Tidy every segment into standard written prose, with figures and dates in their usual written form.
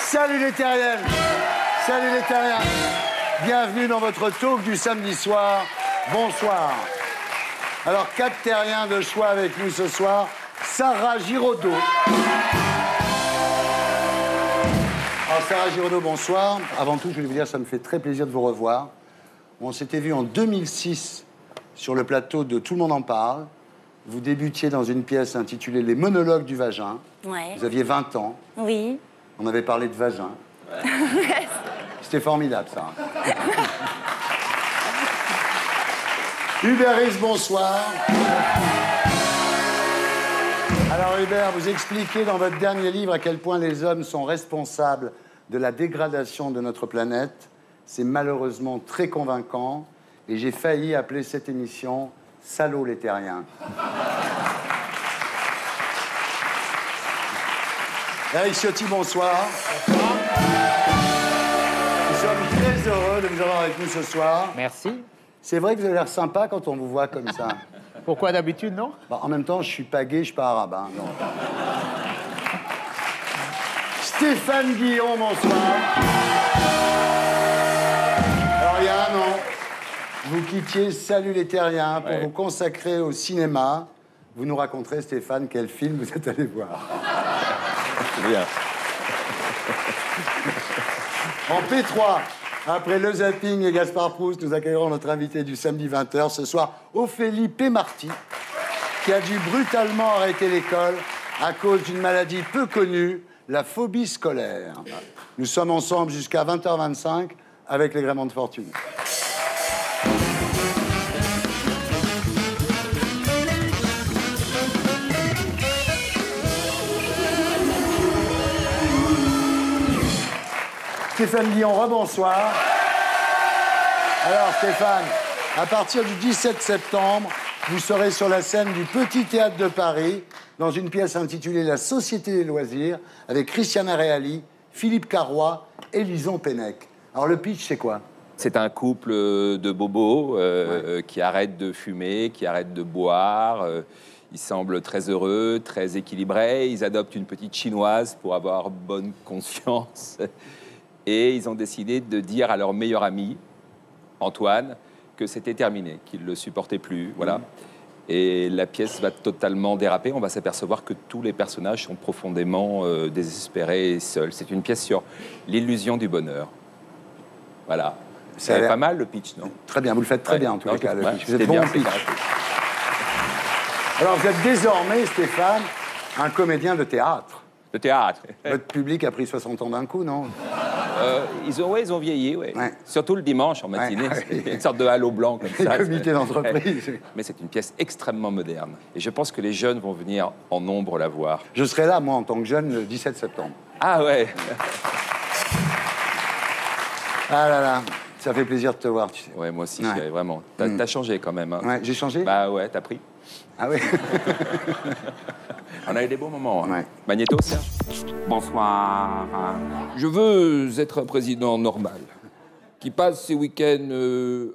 Salut les terriens. Salut les terriens. Bienvenue dans votre talk du samedi soir. Bonsoir. Alors, 4 terriens de choix avec nous ce soir. Sarah Giraudot. Alors, Sarah Giraudot, bonsoir. Avant tout, je voulais vous dire, ça me fait très plaisir de vous revoir. On s'était vu en 2006 sur le plateau de Tout le monde en parle. Vous débutiez dans une pièce intitulée Les monologues du vagin. Ouais. Vous aviez 20 ans. Oui. On avait parlé de vagin. C'était formidable, ça. Hubert Reeves, bonsoir. Alors, Hubert, vous expliquez dans votre dernier livre à quel point les hommes sont responsables de la dégradation de notre planète. C'est malheureusement très convaincant. Et j'ai failli appeler cette émission « Salaud les terriens ». Eric Ciotti, bonsoir. Bonsoir. Nous sommes très heureux de vous avoir avec nous ce soir. Merci. C'est vrai que vous avez l'air sympa quand on vous voit comme ça. Pourquoi d'habitude, non? Bah, en même temps, je suis pas gay, je suis pas arabe. Hein, non. Stéphane Guillon, bonsoir. Alors, il y a un an, vous quittiez Salut les terriens pour vous consacrer au cinéma. Vous nous raconterez, Stéphane, quel film vous êtes allé voir. Bien. En P3, après Le Zapping et Gaspard Proust, nous accueillerons notre invité du samedi 20h ce soir, Ophélie Pémarty, qui a dû brutalement arrêter l'école à cause d'une maladie peu connue, la phobie scolaire. Nous sommes ensemble jusqu'à 20h25 avec les Gréments de Fortune. Stéphane Guillon, rebonsoir. Alors Stéphane, à partir du 17 septembre, vous serez sur la scène du Petit Théâtre de Paris dans une pièce intitulée La Société des loisirs avec Christiana Reali, Philippe Carrois et Lison Pennec. Alors le pitch, c'est quoi? C'est un couple de bobos qui arrêtent de fumer, qui arrêtent de boire. Ils semblent très heureux, très équilibrés. Ils adoptent une petite chinoise pour avoir bonne conscience. Et ils ont décidé de dire à leur meilleur ami, Antoine, que c'était terminé, qu'ils ne le supportaient plus. Voilà. Et la pièce va totalement déraper. On va s'apercevoir que tous les personnages sont profondément désespérés et seuls. C'est une pièce sur l'illusion du bonheur. Voilà. C'est pas mal, le pitch, non? Très bien, vous le faites très bien, en tout cas, le pitch. Vous êtes bien, bon pitch. Alors, vous êtes désormais, Stéphane, un comédien de théâtre. De théâtre. Votre public a pris 60 ans d'un coup, non? Ils ont vieilli, oui. Ouais. Surtout le dimanche en matinée. C'est une sorte de halo blanc comme ça. Comité d'entreprise. Mais c'est une pièce extrêmement moderne. Et je pense que les jeunes vont venir en nombre la voir. Je serai là, moi, en tant que jeune, le 17 septembre. Ah ouais. Ah là là, ça fait plaisir de te voir, tu sais. Ouais, moi aussi, vraiment. T'as changé quand même. Hein. Ouais, j'ai changé? Bah ouais, t'as pris. Ah oui. On a eu des bons moments. Hein. Ouais. Magnéto, Serge? Bonsoir. Je veux être un président normal, qui passe ses week-ends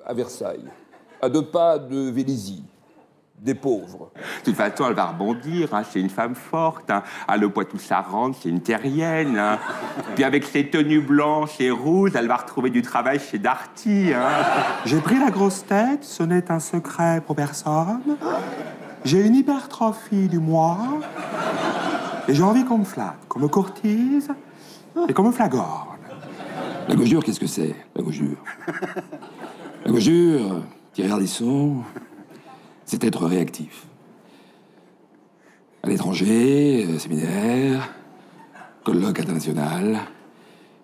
à Versailles, à 2 pas de Vélizy, des pauvres. De toute façon, elle va rebondir, hein. C'est une femme forte. Hein. À Le Poitou-Charentes, c'est une terrienne. Hein. Puis avec ses tenues blanches et rouges, elle va retrouver du travail chez Darty. Hein. J'ai pris la grosse tête, ce n'est un secret pour personne. J'ai une hypertrophie du moi. Et j'ai envie qu'on me flatte, qu'on me courtise et qu'on me flagorne. La gaujure, qu'est-ce que c'est, la gaujure? La gaujure, Thierry Ardisson, c'est être réactif. À l'étranger, séminaire, colloque international,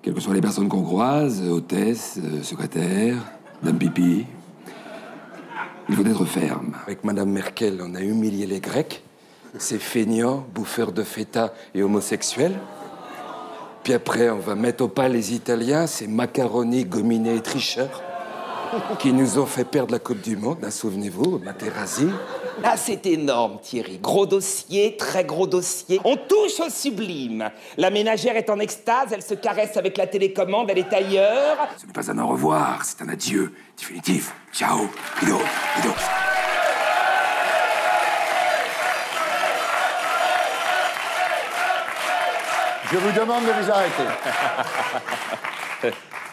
quelles que soient les personnes qu'on croise, hôtesse, secrétaire, dame pipi, il faut être ferme. Avec Madame Merkel, on a humilié les Grecs, ces feignants, bouffeurs de feta et homosexuels. Puis après, on va mettre au pas les Italiens, ces macaronis gominés et tricheurs, qui nous ont fait perdre la Coupe du Monde, hein, souvenez-vous, Materazzi. Là, c'est énorme, Thierry. Gros dossier, très gros dossier. On touche au sublime. La ménagère est en extase, elle se caresse avec la télécommande, elle est ailleurs. Ce n'est pas un au revoir, c'est un adieu définitif. Ciao, Guido, Guido. Je vous demande de vous arrêter.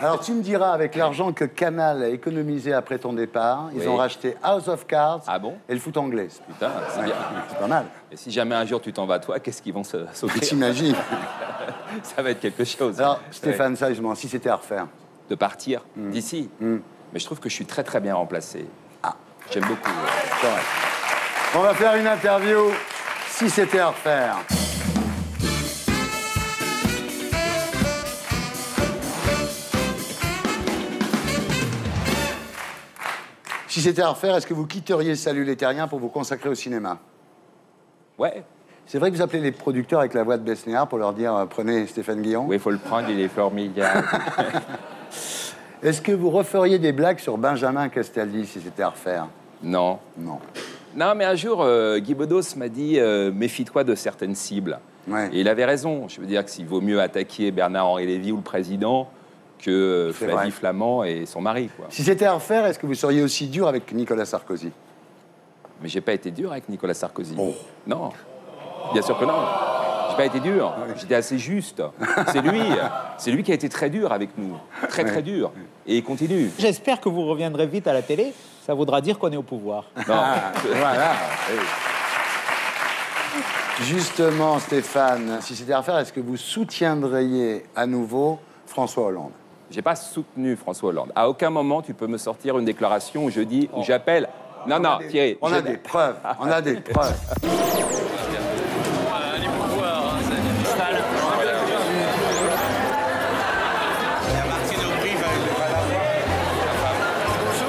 Alors, tu me diras, avec l'argent que Canal a économisé après ton départ, ils ont racheté House of Cards et le foot anglais. Putain, c'est bien. C'est pas mal. Et si jamais un jour tu t'en vas, toi, qu'est-ce qu'ils vont s'offrir? T'imagines? Ça va être quelque chose. Alors, Stéphane, sérieusement, si c'était à refaire. De partir d'ici. Mais je trouve que je suis très très bien remplacé. J'aime beaucoup. C'est vrai. On va faire une interview, si c'était à refaire. Si c'était à refaire, est-ce que vous quitteriez Salut les Terriens pour vous consacrer au cinéma? Ouais. C'est vrai que vous appelez les producteurs avec la voix de Besnéard pour leur dire prenez Stéphane Guillon. Oui, il faut le prendre, il est formidable. Est-ce que vous referiez des blagues sur Benjamin Castaldi si c'était à refaire? Non. Non. Non, mais un jour, Guy Bedos m'a dit méfie-toi de certaines cibles. Ouais. Et il avait raison. Je veux dire que s'il vaut mieux attaquer Bernard-Henri Lévy ou le président que C'est vrai. Flavie Flamand et son mari, quoi. Si c'était à refaire, est-ce que vous seriez aussi dur avec Nicolas Sarkozy? Mais j'ai pas été dur avec Nicolas Sarkozy. Oh. Non. Bien sûr que non. J'ai pas été dur. J'étais assez juste. C'est lui qui a été très dur avec nous. Très, très dur. Et il continue. J'espère que vous reviendrez vite à la télé. Ça voudra dire qu'on est au pouvoir. Non. Voilà. Justement, Stéphane, si c'était à refaire, est-ce que vous soutiendriez à nouveau François Hollande? J'ai pas soutenu François Hollande. À aucun moment, tu peux me sortir une déclaration où je dis, où j'appelle... Non, non, Thierry. On a des preuves. On a des preuves.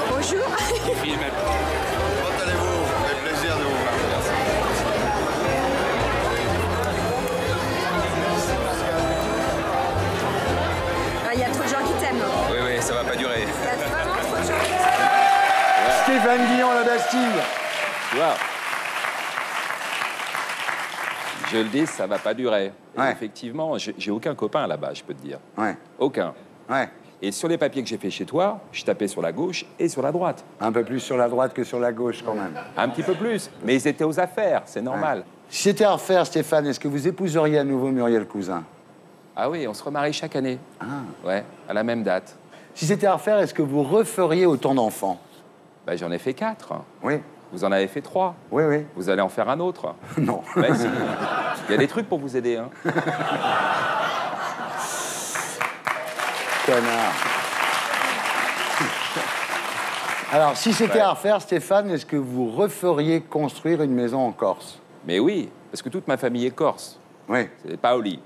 Bonjour. Comment allez-vous? Avec plaisir de vous voir. Il y a trop de gens qui t'aiment. Oui, oui, ça va pas durer. Il y a vraiment trop de gens qui t'aiment. Stéphane Guillon, la Bastille. Tu vois. Je le dis, ça va pas durer. Et Ouais. effectivement, j'ai aucun copain là-bas, je peux te dire. Ouais. Aucun. Ouais. Et sur les papiers que j'ai fait chez toi, je tapais sur la gauche et sur la droite. Un peu plus sur la droite que sur la gauche, quand même. Un petit peu plus. Mais ils étaient aux affaires, c'est normal. Si c'était à refaire, Stéphane, est-ce que vous épouseriez à nouveau Muriel Cousin? Ah oui, on se remarie chaque année. Ouais, à la même date. Si c'était à refaire, est-ce que vous referiez autant d'enfants? Bah, j'en ai fait 4. Oui. Vous en avez fait 3. Oui, oui. Vous allez en faire un autre. Non. Bah, si. Il y a des trucs pour vous aider. Hein. Connard. Alors, si c'était à refaire, Stéphane, est-ce que vous referiez construire une maison en Corse? Mais oui, parce que toute ma famille est corse. Oui. C'est Paoli.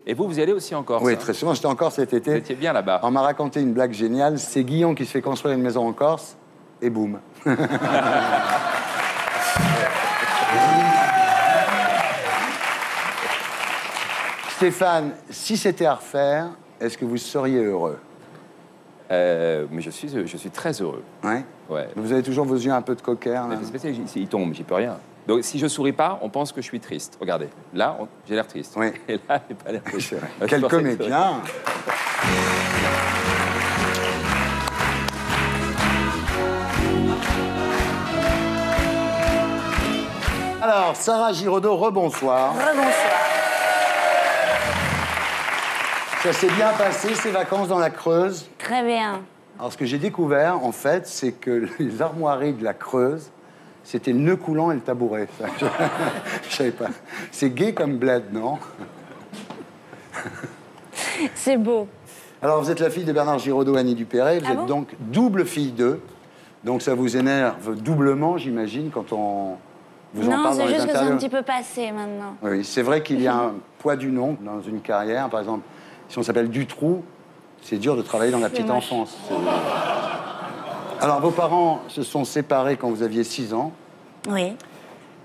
Et vous, vous y allez aussi en Corse? Oui, hein. très souvent. J'étais en Corse cet Vous été. étiez bien là-bas. On m'a raconté une blague géniale. C'est Guillon qui se fait construire une maison en Corse, et boum. Stéphane, si c'était à refaire, est-ce que vous seriez heureux? Mais je suis très heureux. Ouais. Ouais. Vous avez toujours vos yeux un peu de cocker, là. Mais c'est spécial, il tombe, j'y peux rien. Donc si je souris pas, on pense que je suis triste. Regardez, là, j'ai l'air triste. Oui. Et là, j'ai pas l'air triste. C'est vrai. Je Quel pensais que- comédien! Alors, Sarah Giraudot, rebonsoir. Rebonsoir. Ça s'est bien passé, ces vacances dans la Creuse? Très bien. Alors, ce que j'ai découvert, en fait, c'est que les armoiries de la Creuse, c'était le nœud coulant et le tabouret. Ça, je savais pas. C'est gay comme bled, non? C'est beau. Alors, vous êtes la fille de Bernard Giraudot et Annie Dupéret. Vous Ah êtes bon donc double fille d'eux. Donc, ça vous énerve doublement, j'imagine, quand on vous en Non, parle dans c'est les juste que c'est interviews. un petit peu passé maintenant. Oui, c'est vrai qu'il y a un poids du nom dans une carrière. Par exemple, si on s'appelle Dutroux, c'est dur de travailler dans la petite moche. enfance. Alors, vos parents se sont séparés quand vous aviez 6 ans. Oui.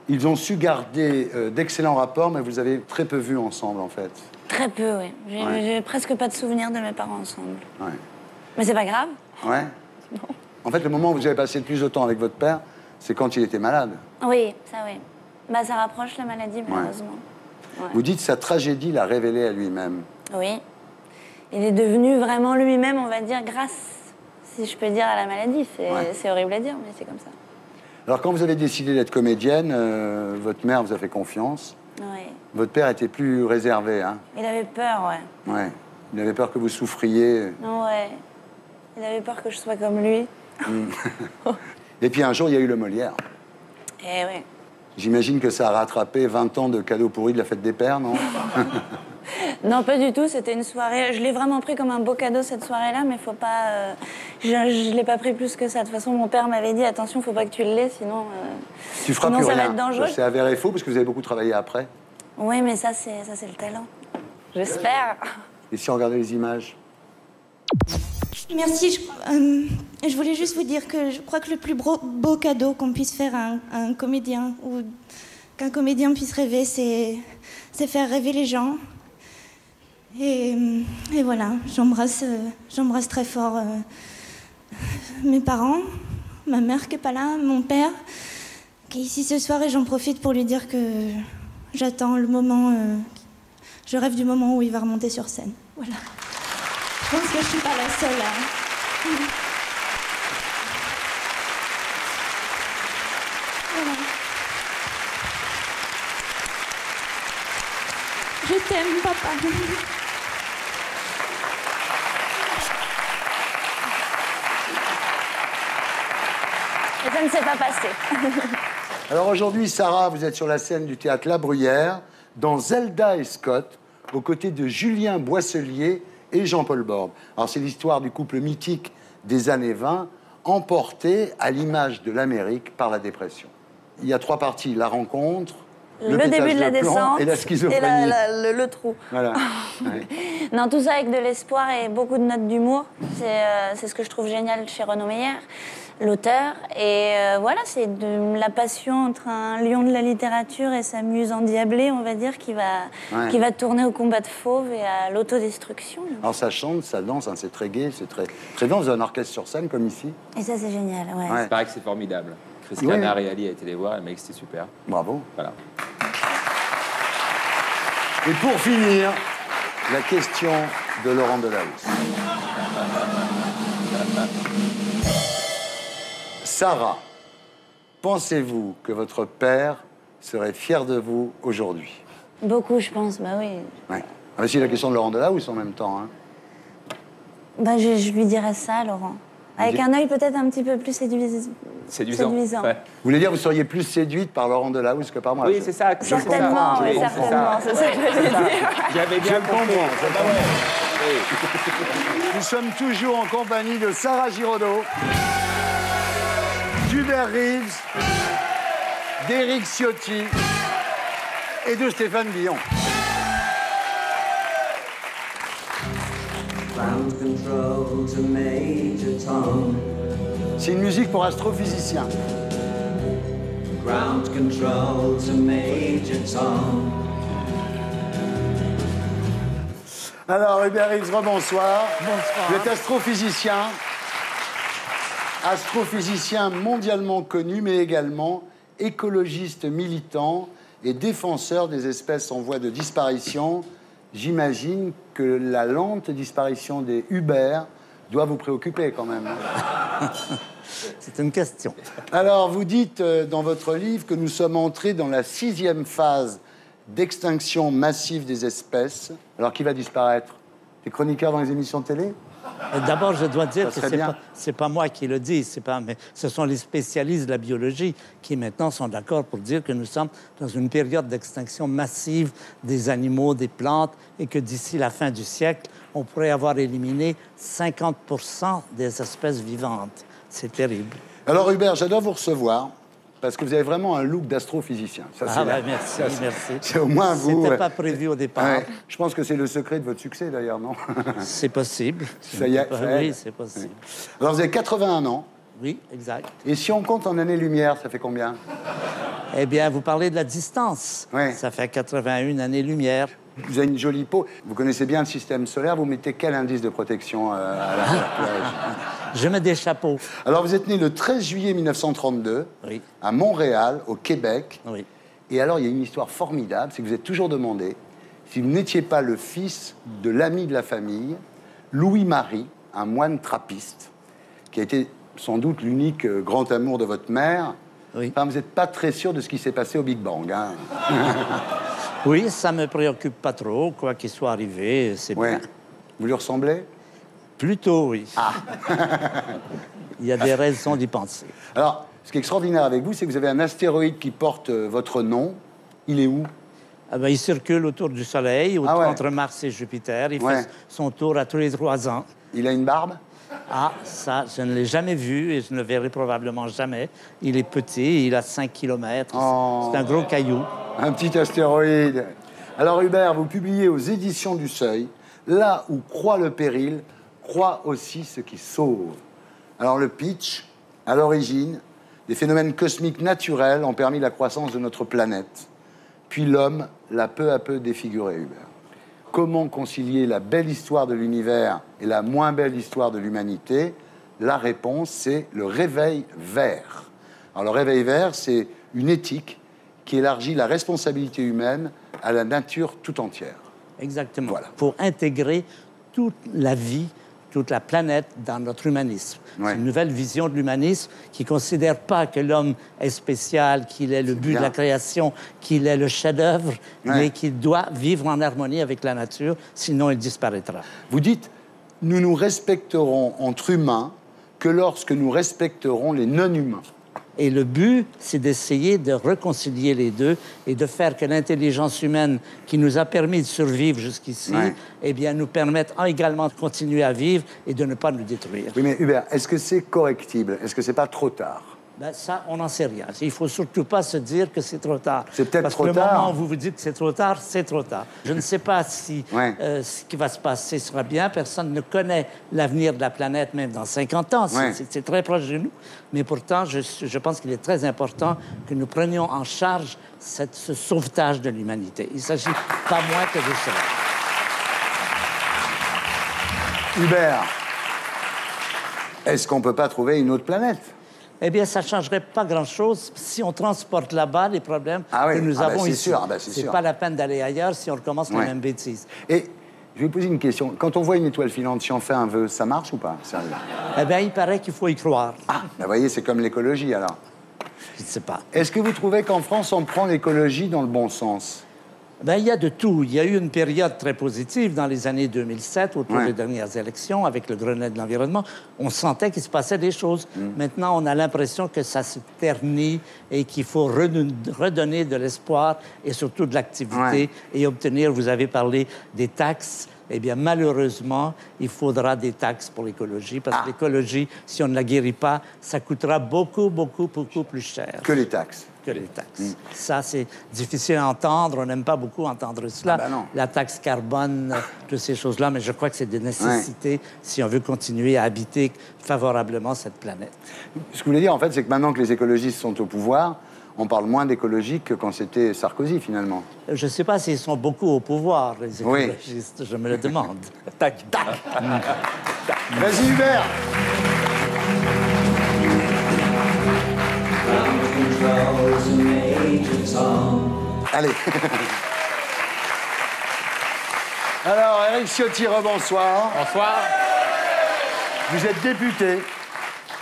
Ils ont su garder d'excellents rapports, mais vous avez très peu vu ensemble, en fait. Très peu, oui. Ouais. J'ai presque pas de souvenirs de mes parents ensemble. Ouais. Mais c'est pas grave. Ouais. En fait, le moment où vous avez passé le plus de temps avec votre père, c'est quand il était malade. Oui, ça oui. Bah ça rapproche la maladie, malheureusement. Ouais. Vous dites sa tragédie l'a révélé à lui-même. Oui. Il est devenu vraiment lui-même, on va dire, grâce, si je peux dire, à la maladie. C'est horrible à dire, mais c'est comme ça. Alors, quand vous avez décidé d'être comédienne, votre mère vous a fait confiance. Ouais. Votre père était plus réservé, hein? Il avait peur, ouais. Ouais. Il avait peur que vous souffriez. Ouais. Il avait peur que je sois comme lui. Et puis un jour, il y a eu le Molière. Eh oui. J'imagine que ça a rattrapé 20 ans de cadeaux pourris de la fête des pères, non? Non, pas du tout. C'était une soirée. Je l'ai vraiment pris comme un beau cadeau cette soirée-là, mais faut pas. Je l'ai pas pris plus que ça. De toute façon, mon père m'avait dit attention, faut pas que tu le laies, sinon. Tu feras sinon plus ça va rien. être dangereux. C'est avéré faux parce que vous avez beaucoup travaillé après. Oui, mais ça c'est le talent. J'espère. Et si on regardait les images? Merci. Je voulais juste vous dire que je crois que le plus beau cadeau qu'on puisse faire à un comédien ou qu'un comédien puisse rêver, c'est faire rêver les gens. Et voilà, j'embrasse très fort mes parents, ma mère qui n'est pas là, mon père qui est ici ce soir, et j'en profite pour lui dire que j'attends le moment, je rêve du moment où il va remonter sur scène. Voilà. Je pense que je suis pas la seule à... Voilà. Je t'aime, papa. Et ça ne s'est pas passé. Alors aujourd'hui, Sarah, vous êtes sur la scène du théâtre La Bruyère, dans Zelda et Scott, aux côtés de Julien Boisselier et Jean-Paul Borde. Alors c'est l'histoire du couple mythique des années 20, emporté à l'image de l'Amérique par la dépression. Il y a 3 parties, la rencontre, le début de la descente et la schizophrénie. Et le trou. Voilà. Ouais. Non, tout ça avec de l'espoir et beaucoup de notes d'humour. C'est ce que je trouve génial chez Renaud Meyer, l'auteur. Et voilà, c'est de la passion entre un lion de la littérature et sa muse endiablée, on va dire, qui va tourner au combat de fauves et à l'autodestruction. Alors ça chante, ça danse, hein, c'est très gai, c'est très bien. Vous avez un orchestre sur scène comme ici. Et ça, c'est génial, ouais. Ouais. Il paraît que c'est formidable. Chris Oui. Canard et Ali a été les voir, elle m'a dit que c'était super. Bravo. Voilà. Et pour finir, la question de Laurent Delahousse. Sarah, pensez-vous que votre père serait fier de vous aujourd'hui? Beaucoup, je pense, bah oui. Ouais. Ah, mais c'est la question de Laurent Delahousse en même temps. Hein. Bah, je lui dirais ça, Laurent. Avec un œil peut-être un petit peu plus séduisant. Ouais. Vous voulez dire que vous seriez plus séduite par Laurent Delahousse que par moi? Oui, c'est ça. Certainement, oui, certainement. C'est ça que je veux dire. J'avais bien compris. Ah ouais. Nous sommes toujours en compagnie de Sarah Giraudot, d'Hubert Reeves, d'Éric Ciotti et de Stéphane Billon. C'est une musique pour astrophysiciens. Ground control to Major Tom. Alors, Hubert Reeves, rebonsoir. Bonsoir. Vous êtes astrophysicien mondialement connu, mais également écologiste militant et défenseur des espèces en voie de disparition. J'imagine que la lente disparition des Uber doit vous préoccuper quand même. C'est une question. Alors, vous dites dans votre livre que nous sommes entrés dans la 6e phase d'extinction massive des espèces. Alors, qui va disparaître? Les chroniqueurs dans les émissions de télé? D'abord, je dois dire Ça que serait c'est pas moi qui le dis, mais ce sont les spécialistes de la biologie qui maintenant sont d'accord pour dire que nous sommes dans une période d'extinction massive des animaux, des plantes, et que d'ici la fin du siècle, on pourrait avoir éliminé 50% des espèces vivantes. C'est terrible. Alors, Hubert, j'adore vous recevoir parce que vous avez vraiment un look d'astrophysicien. Merci. C'est au moins vous. C'était pas prévu au départ. Ouais. Je pense que c'est le secret de votre succès, d'ailleurs, non? C'est possible. Ça y est. Oui, c'est possible. Alors, vous avez 81 ans. Oui, exact. Et si on compte en années-lumière, ça fait combien? Eh bien, vous parlez de la distance. Oui. Ça fait 81 années-lumière. Vous avez une jolie peau. Vous connaissez bien le système solaire. Vous mettez quel indice de protection à la plage? Je mets des chapeaux. Alors, vous êtes né le 13 juillet 1932, oui, à Montréal, au Québec. Oui. Et alors, il y a une histoire formidable, c'est que vous êtes toujours demandé si vous n'étiez pas le fils de l'ami de la famille, Louis-Marie, un moine trappiste, qui a été sans doute l'unique grand amour de votre mère. Oui. Enfin, vous n'êtes pas très sûr de ce qui s'est passé au Big Bang. Hein. Oui, ça me préoccupe pas trop. Quoi qu'il soit arrivé, c'est bien. Vous lui ressemblez? Plutôt, oui. Ah. Il y a des raisons d'y penser. Alors, ce qui est extraordinaire avec vous, c'est que vous avez un astéroïde qui porte votre nom. Il est où? Ah ben, il circule autour du Soleil, entre Mars et Jupiter. Il fait son tour à tous les 3 ans. Il a une barbe? Ah, ça, je ne l'ai jamais vu et je ne le verrai probablement jamais. Il est petit, il a 5 km. Oh. C'est un gros caillou. Un petit astéroïde. Alors, Hubert, vous publiez aux éditions du Seuil, là où croit le péril, croit aussi ce qui sauve. Alors, le pitch, à l'origine, des phénomènes cosmiques naturels ont permis la croissance de notre planète. Puis l'homme l'a peu à peu défiguré, Hubert. Comment concilier la belle histoire de l'univers et la moins belle histoire de l'humanité? La réponse, c'est le réveil vert. Alors, le réveil vert, c'est une éthique qui élargit la responsabilité humaine à la nature tout entière. Exactement. Voilà. Pour intégrer toute la vie, toute la planète dans notre humanisme. Ouais. C'est une nouvelle vision de l'humanisme qui ne considère pas que l'homme est spécial, qu'il est le but de la création, qu'il est le chef-d'œuvre, mais qu'il doit vivre en harmonie avec la nature, sinon il disparaîtra. Vous dites, nous nous respecterons entre humains que lorsque nous respecterons les non-humains. Et le but, c'est d'essayer de réconcilier les deux et de faire que l'intelligence humaine qui nous a permis de survivre jusqu'ici, eh bien, nous permette également de continuer à vivre et de ne pas nous détruire. Oui, mais Hubert, est-ce que c'est correctible? Est-ce que c'est pas trop tard? Ben, ça, on n'en sait rien. Il ne faut surtout pas se dire que c'est trop tard. C'est peut-être trop tard. Parce que le moment où vous vous dites que c'est trop tard, c'est trop tard. Je ne sais pas si ce qui va se passer sera bien. Personne ne connaît l'avenir de la planète, même dans 50 ans. C'est très proche de nous. Mais pourtant, je pense qu'il est très important que nous prenions en charge ce sauvetage de l'humanité. Il ne s'agit pas moins que de cela. Hubert, est-ce qu'on ne peut pas trouver une autre planète? Eh bien, ça ne changerait pas grand-chose si on transporte là-bas les problèmes que nous avons ici. C'est pas la peine d'aller ailleurs si on recommence les mêmes bêtises. Et je vais vous poser une question. Quand on voit une étoile filante, si on fait un vœu, ça marche ou pas? Sérieux? Eh bien, il paraît qu'il faut y croire. Ah, ben voyez, c'est comme l'écologie, alors. Je ne sais pas. Est-ce que vous trouvez qu'en France, on prend l'écologie dans le bon sens? Ben, il y a de tout. Il y a eu une période très positive dans les années 2007, autour des dernières élections, avec le Grenelle de l'environnement. On sentait qu'il se passait des choses. Maintenant, on a l'impression que ça se ternit et qu'il faut redonner de l'espoir et surtout de l'activité et obtenir, vous avez parlé des taxes. Eh bien, malheureusement, il faudra des taxes pour l'écologie, parce que l'écologie, si on ne la guérit pas, ça coûtera beaucoup, beaucoup, beaucoup plus cher. Que les taxes. Que les taxes. Ça, c'est difficile à entendre. On n'aime pas beaucoup entendre cela. Ah ben non. La taxe carbone, toutes ces choses-là, mais je crois que c'est des nécessités si on veut continuer à habiter favorablement cette planète. Ce que je voulais dire, en fait, c'est que maintenant que les écologistes sont au pouvoir, on parle moins d'écologie que quand c'était Sarkozy, finalement. Je ne sais pas s'ils sont beaucoup au pouvoir, les écologistes. Je me le demande. Tac, tac. Vas-y, Hubert. Allez. Alors, Éric Ciotti, rebonsoir. Bonsoir. Vous êtes député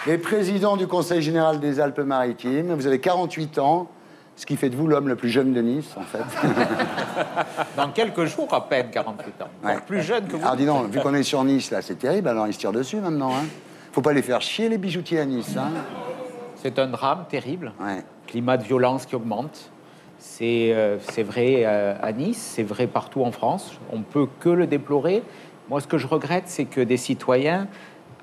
et président du Conseil général des Alpes-Maritimes. Vous avez 48 ans, ce qui fait de vous l'homme le plus jeune de Nice, en fait. Dans quelques jours, à peine 48 ans. Ouais. Plus jeune que vous. Alors, dis donc, vu qu'on est sur Nice, là, c'est terrible, alors ils se tirent dessus maintenant. Hein. Faut pas les faire chier, les bijoutiers à Nice. Hein. C'est un drame terrible. Climat de violence qui augmente. C'est vrai à Nice, c'est vrai partout en France. On ne peut que le déplorer. Moi, ce que je regrette, c'est que des citoyens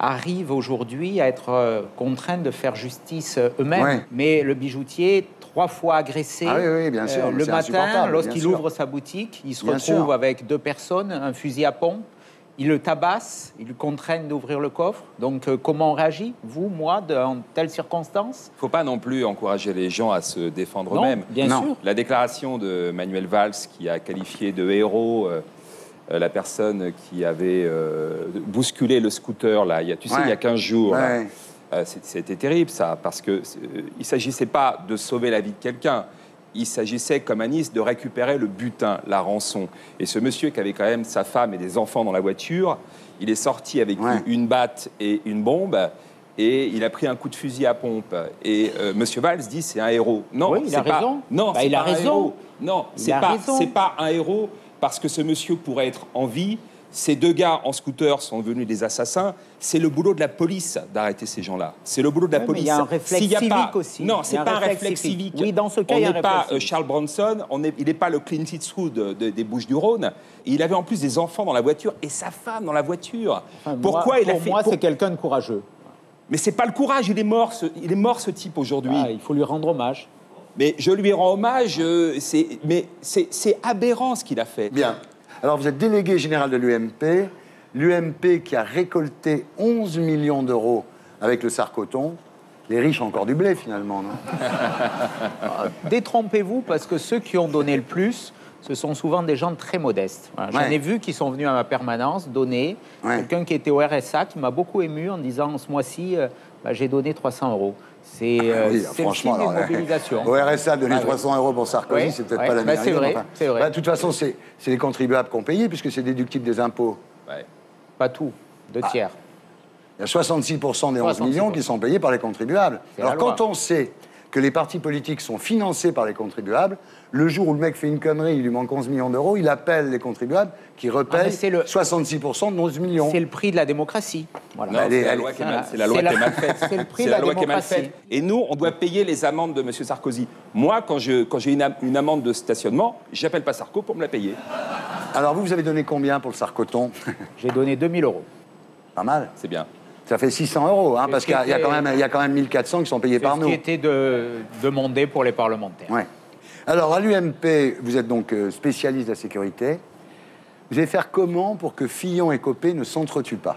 arrivent aujourd'hui à être contraints de faire justice eux-mêmes. Mais le bijoutier, 3 fois agressé bien sûr, le matin, lorsqu'il ouvre sa boutique, il se retrouve avec 2 personnes, un fusil à pompe. Ils le tabassent, ils le contraignent d'ouvrir le coffre. Donc, comment on réagit, vous, moi, dans telles circonstances? Il ne faut pas non plus encourager les gens à se défendre eux-mêmes. Bien sûr. La déclaration de Manuel Valls, qui a qualifié de héros la personne qui avait bousculé le scooter, là, il y a 15 jours, c'était terrible, ça, parce qu'il ne s'agissait pas de sauver la vie de quelqu'un. Il s'agissait, comme à Nice, de récupérer le butin, la rançon. Et ce monsieur qui avait quand même sa femme et des enfants dans la voiture, il est sorti avec une batte et une bombe. et il a pris un coup de fusil à pompe. Et Monsieur Valls dit c'est un héros. Non, oui, il a raison. Non, c'est pas un héros. Non, c'est pas un héros parce que ce monsieur pourrait être en vie. Ces deux gars en scooter sont devenus des assassins. C'est le boulot de la police d'arrêter ces gens-là. C'est le boulot de la police. Il y a un réflexe civique aussi. Non, c'est pas un réflexe civique. Oui, dans ce cas, il n'y a pas Charles Bronson, il n'est pas le Clint Eastwood des Bouches-du-Rhône. Il avait en plus des enfants dans la voiture et sa femme dans la voiture. Enfin, pour moi, c'est quelqu'un de courageux. Mais c'est pas le courage, il est mort ce type aujourd'hui. Ah, il faut lui rendre hommage. Mais je lui rends hommage, mais c'est aberrant ce qu'il a fait. Bien. Alors, vous êtes délégué général de l'UMP, l'UMP qui a récolté 11 millions d'euros avec le Sarcoton. Les riches ont encore du blé, finalement, non? Détrompez-vous, parce que ceux qui ont donné le plus, ce sont souvent des gens très modestes. Voilà. J'en ai vu qui sont venus à ma permanence donner. Quelqu'un qui était au RSA, qui m'a beaucoup ému en disant, ce mois-ci, j'ai donné 300 euros. C'est franchement, une mobilisation. Au RSA, donner 300 euros pour Sarkozy, c'est peut-être pas la meilleure idée. Vrai, c'est vrai. De toute façon, c'est les contribuables qui ont payé, puisque c'est déductible des impôts. Ouais. Pas tout, 2 tiers. Il y a 66% des 11 millions qui sont payés par les contribuables. Alors, quand on sait que les partis politiques sont financés par les contribuables, le jour où le mec fait une connerie, il lui manque 11 millions d'euros, il appelle les contribuables qui repayent 66% de 11 millions. C'est le prix de la démocratie. Voilà. Non, c'est la loi qui est mal faite. C'est le prix de la démocratie. Et nous, on doit payer les amendes de M. Sarkozy. Moi, quand j'ai une amende de stationnement, j'appelle pas Sarko pour me la payer. Alors vous avez donné combien pour le Sarcoton? J'ai donné 2 000 euros. Pas mal. C'est bien. Ça fait 600 euros, hein, parce qu'il y a quand même 1400 qui sont payés par nous. C'est ce qui était demandé pour les parlementaires. Ouais. Alors, à l'UMP, vous êtes donc spécialiste de la sécurité. Vous allez faire comment pour que Fillon et Copé ne s'entretuent pas?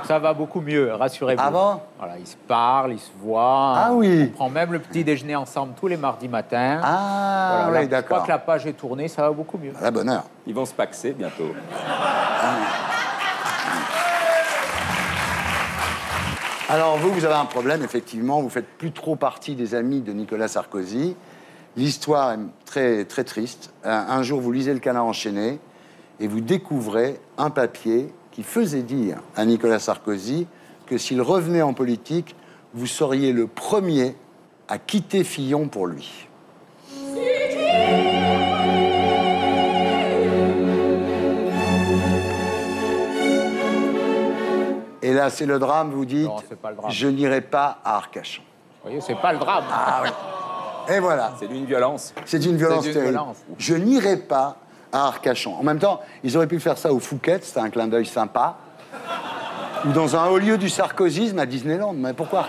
Ça va beaucoup mieux, rassurez-vous. Ah bon? Voilà, ils se parlent, ils se voient. Ah oui. On prend même le petit déjeuner ensemble tous les mardis matins. Ah voilà, oui, d'accord. Je crois que la page est tournée, ça va beaucoup mieux. À la bonne heure. Ils vont se paxer bientôt. Alors, vous avez un problème, effectivement. Vous faites plus trop partie des amis de Nicolas Sarkozy. L'histoire est très, très triste. Un jour, vous lisez Le Canard enchaîné et vous découvrez un papier qui faisait dire à Nicolas Sarkozy que s'il revenait en politique, vous seriez le premier à quitter Fillon pour lui. Et là, c'est le drame, vous dites, non, c'est pas le drame. Je n'irai pas à Arcachon. Vous voyez, c'est pas le drame. Ah oui. Et voilà. C'est d'une violence. C'est une violence terrible. Je n'irai pas à Arcachon. En même temps, ils auraient pu faire ça au Fouquet, c'était un clin d'œil sympa. Ou dans un haut lieu du sarkozysme à Disneyland. Mais pourquoi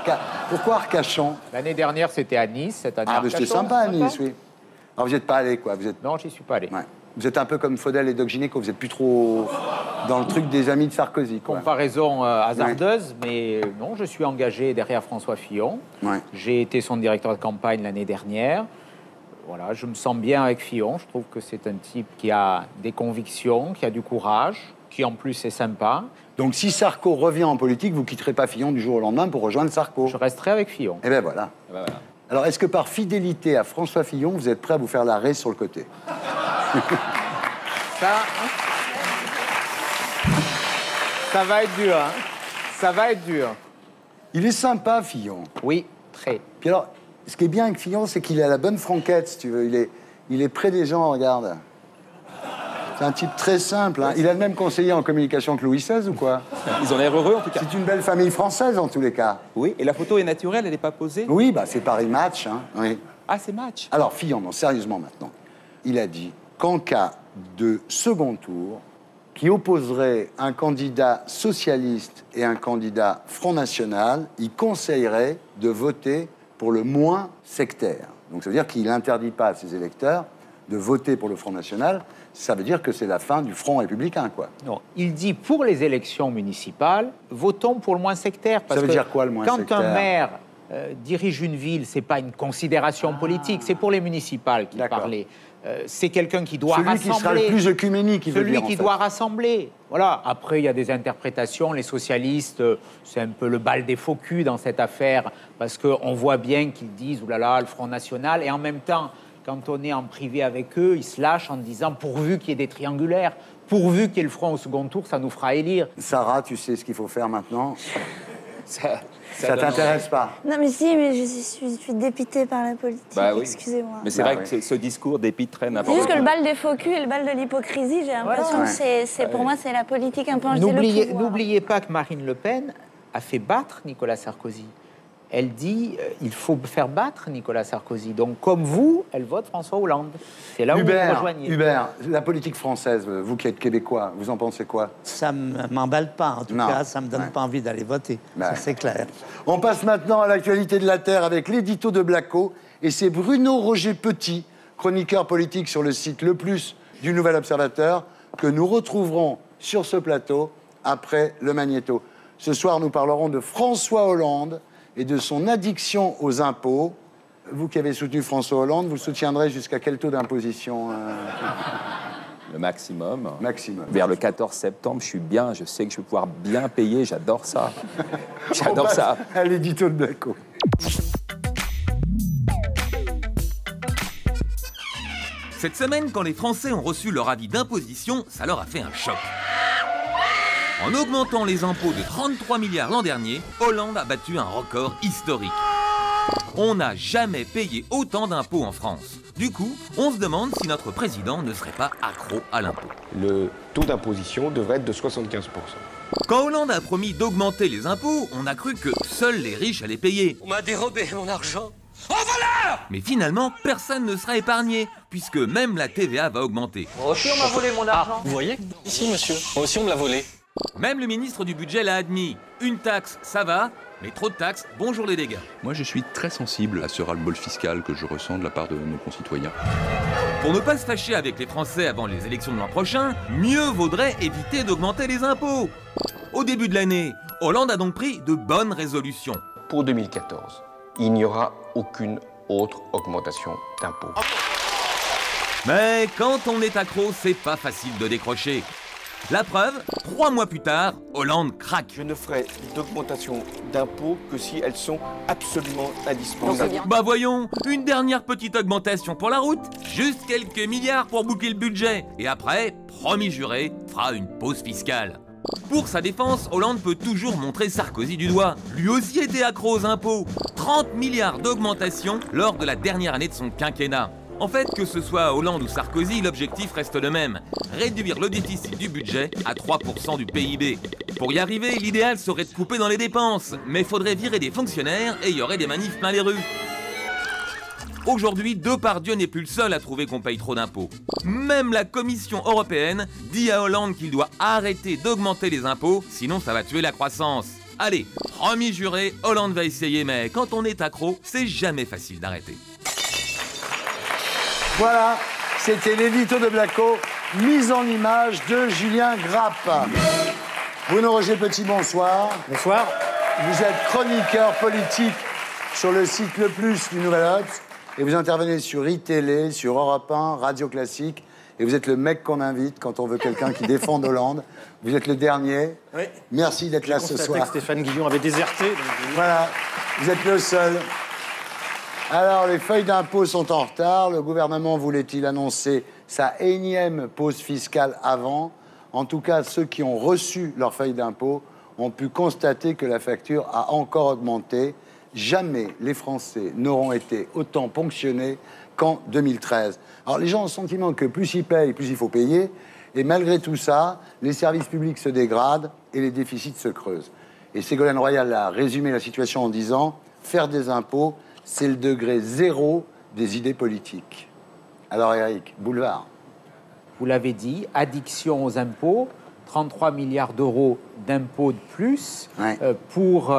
Arcachon? L'année dernière, c'était à Nice. Cette année, mais c'était sympa à Nice, oui. Alors, vous n'êtes pas allé, quoi. Non, j'y suis pas allé. Ouais. Vous êtes un peu comme Faudel et Doc Gineco, vous n'êtes plus trop dans le truc des amis de Sarkozy, quoi. Comparaison hasardeuse, mais non, je suis engagé derrière François Fillon. Ouais. J'ai été son directeur de campagne l'année dernière. Voilà, je me sens bien avec Fillon. Je trouve que c'est un type qui a des convictions, qui a du courage, qui en plus est sympa. Donc si Sarko revient en politique, vous ne quitterez pas Fillon du jour au lendemain pour rejoindre Sarko? Je resterai avec Fillon. Eh bien voilà. Alors est-ce que par fidélité à François Fillon, vous êtes prêt à vous faire la raie sur le côté? Ça va être dur, hein. Ça va être dur. Il est sympa, Fillon. Oui, très. Puis alors, ce qui est bien avec Fillon, c'est qu'il a la bonne franquette, si tu veux. Il est près des gens, regarde. C'est un type très simple. Hein. Il a le même conseiller en communication que Louis XVI, ou quoi? Ils ont l'air heureux, en tout cas. C'est une belle famille française, en tous les cas. Oui, et la photo est naturelle, elle n'est pas posée? Oui, bah c'est Paris Match. Hein. Oui. Ah, c'est Match. Alors, Fillon, non, sérieusement maintenant. Il a dit qu'en cas de second tour, qui opposerait un candidat socialiste et un candidat Front National, il conseillerait de voter pour le moins sectaire. Donc ça veut dire qu'il n'interdit pas à ses électeurs de voter pour le Front National. Ça veut dire que c'est la fin du Front républicain, quoi. Non, il dit pour les élections municipales, votons pour le moins sectaire. Parce ça veut dire quoi, le moins sectaire? Quand un maire dirige une ville, c'est pas une considération politique, c'est pour les municipales qu'il parlait. C'est quelqu'un qui doit rassembler. Celui qui sera le plus œcuménique, il veut dire, Celui qui doit rassembler. Voilà. Après, il y a des interprétations. Les socialistes, c'est un peu le bal des faux culs dans cette affaire, parce qu'on voit bien qu'ils disent « Ouh là là, le Front National », et en même temps, quand on est en privé avec eux, ils se lâchent en disant « Pourvu qu'il y ait des triangulaires, pourvu qu'il y ait le Front au second tour, ça nous fera élire ». Sarah, tu sais ce qu'il faut faire maintenant? Ça t'intéresse pas? Non, mais si, mais je suis dépitée par la politique, Bah oui. excusez-moi. Mais c'est vrai que ce discours dépiterait C'est n'importe juste quoi. que le bal des faux culs et le bal de l'hypocrisie, j'ai l'impression que c'est pour moi, c'est la politique un peu en N'oubliez pas que Marine Le Pen a fait battre Nicolas Sarkozy. Elle dit il faut faire battre Nicolas Sarkozy. Donc, comme vous, elle vote François Hollande. C'est là où vous vous rejoignez. Hubert, la politique française, vous qui êtes québécois, vous en pensez quoi? Ça ne m'emballe pas, en tout cas, ça ne me donne pas envie d'aller voter. Ça, c'est clair. On passe maintenant à l'actualité de la Terre avec l'édito de Blacko. Et c'est Bruno Roger Petit, chroniqueur politique sur le site Le Plus du Nouvel Observateur, que nous retrouverons sur ce plateau après le Magnéto. Ce soir, nous parlerons de François Hollande et de son addiction aux impôts. Vous qui avez soutenu François Hollande, vous le soutiendrez jusqu'à quel taux d'imposition Le maximum. Maximum. Vers le 14 septembre, je suis bien, je sais que je vais pouvoir bien payer, j'adore ça. J'adore ça. À l'édito de Blacko. Cette semaine, quand les Français ont reçu leur avis d'imposition, ça leur a fait un choc. En augmentant les impôts de 33 milliards l'an dernier, Hollande a battu un record historique. On n'a jamais payé autant d'impôts en France. Du coup, on se demande si notre président ne serait pas accro à l'impôt. Le taux d'imposition devrait être de 75%. Quand Hollande a promis d'augmenter les impôts, on a cru que seuls les riches allaient payer. On m'a dérobé mon argent. Oh voilà! Mais finalement, personne ne sera épargné, puisque même la TVA va augmenter. Moi aussi on m'a volé mon argent. Vous voyez? Ici monsieur, moi aussi on me l'a volé. Même le ministre du budget l'a admis. Une taxe, ça va, mais trop de taxes, bonjour les dégâts. Moi, je suis très sensible à ce ras-le-bol fiscal que je ressens de la part de nos concitoyens. Pour ne pas se fâcher avec les Français avant les élections de l'an prochain, mieux vaudrait éviter d'augmenter les impôts. Au début de l'année, Hollande a donc pris de bonnes résolutions. Pour 2014, il n'y aura aucune autre augmentation d'impôts. Mais quand on est accro, c'est pas facile de décrocher. La preuve, 3 mois plus tard, Hollande craque. Je ne ferai d'augmentation d'impôts que si elles sont absolument indispensables. Bah voyons, une dernière petite augmentation pour la route, juste quelques milliards pour boucler le budget. Et après, promis juré, fera une pause fiscale. Pour sa défense, Hollande peut toujours montrer Sarkozy du doigt. Lui aussi était accro aux impôts. 30 milliards d'augmentation lors de la dernière année de son quinquennat. En fait, que ce soit Hollande ou Sarkozy, l'objectif reste le même. Réduire le déficit du budget à 3% du PIB. Pour y arriver, l'idéal serait de couper dans les dépenses. Mais il faudrait virer des fonctionnaires et il y aurait des manifs plein les rues. Aujourd'hui, Depardieu n'est plus le seul à trouver qu'on paye trop d'impôts. Même la Commission européenne dit à Hollande qu'il doit arrêter d'augmenter les impôts, sinon ça va tuer la croissance. Allez, promis juré, Hollande va essayer, mais quand on est accro, c'est jamais facile d'arrêter. Voilà, c'était l'édito de Blacko, mise en image de Julien Grappe. Bruno Roger Petit, bonsoir. Bonsoir. Vous êtes chroniqueur politique sur le site Le Plus du Nouvel Obs. Et vous intervenez sur iTélé, sur Europe 1, Radio Classique. Et vous êtes le mec qu'on invite quand on veut quelqu'un qui défend Hollande. Vous êtes le dernier. Oui. Merci d'être là ce soir. Que Stéphane Guillon avait déserté. Donc... Voilà, vous êtes le seul. Alors, les feuilles d'impôt sont en retard. Le gouvernement voulait-il annoncer sa énième pause fiscale avant? En tout cas, ceux qui ont reçu leurs feuilles d'impôt ont pu constater que la facture a encore augmenté. Jamais les Français n'auront été autant ponctionnés qu'en 2013. Alors, les gens ont le sentiment que plus ils payent, plus il faut payer. Et malgré tout ça, les services publics se dégradent et les déficits se creusent. Et Ségolène Royal a résumé la situation en disant « Faire des impôts, c'est le degré zéro des idées politiques. » Alors Eric, boulevard. Vous l'avez dit, addiction aux impôts, 33 milliards d'euros d'impôts de plus pour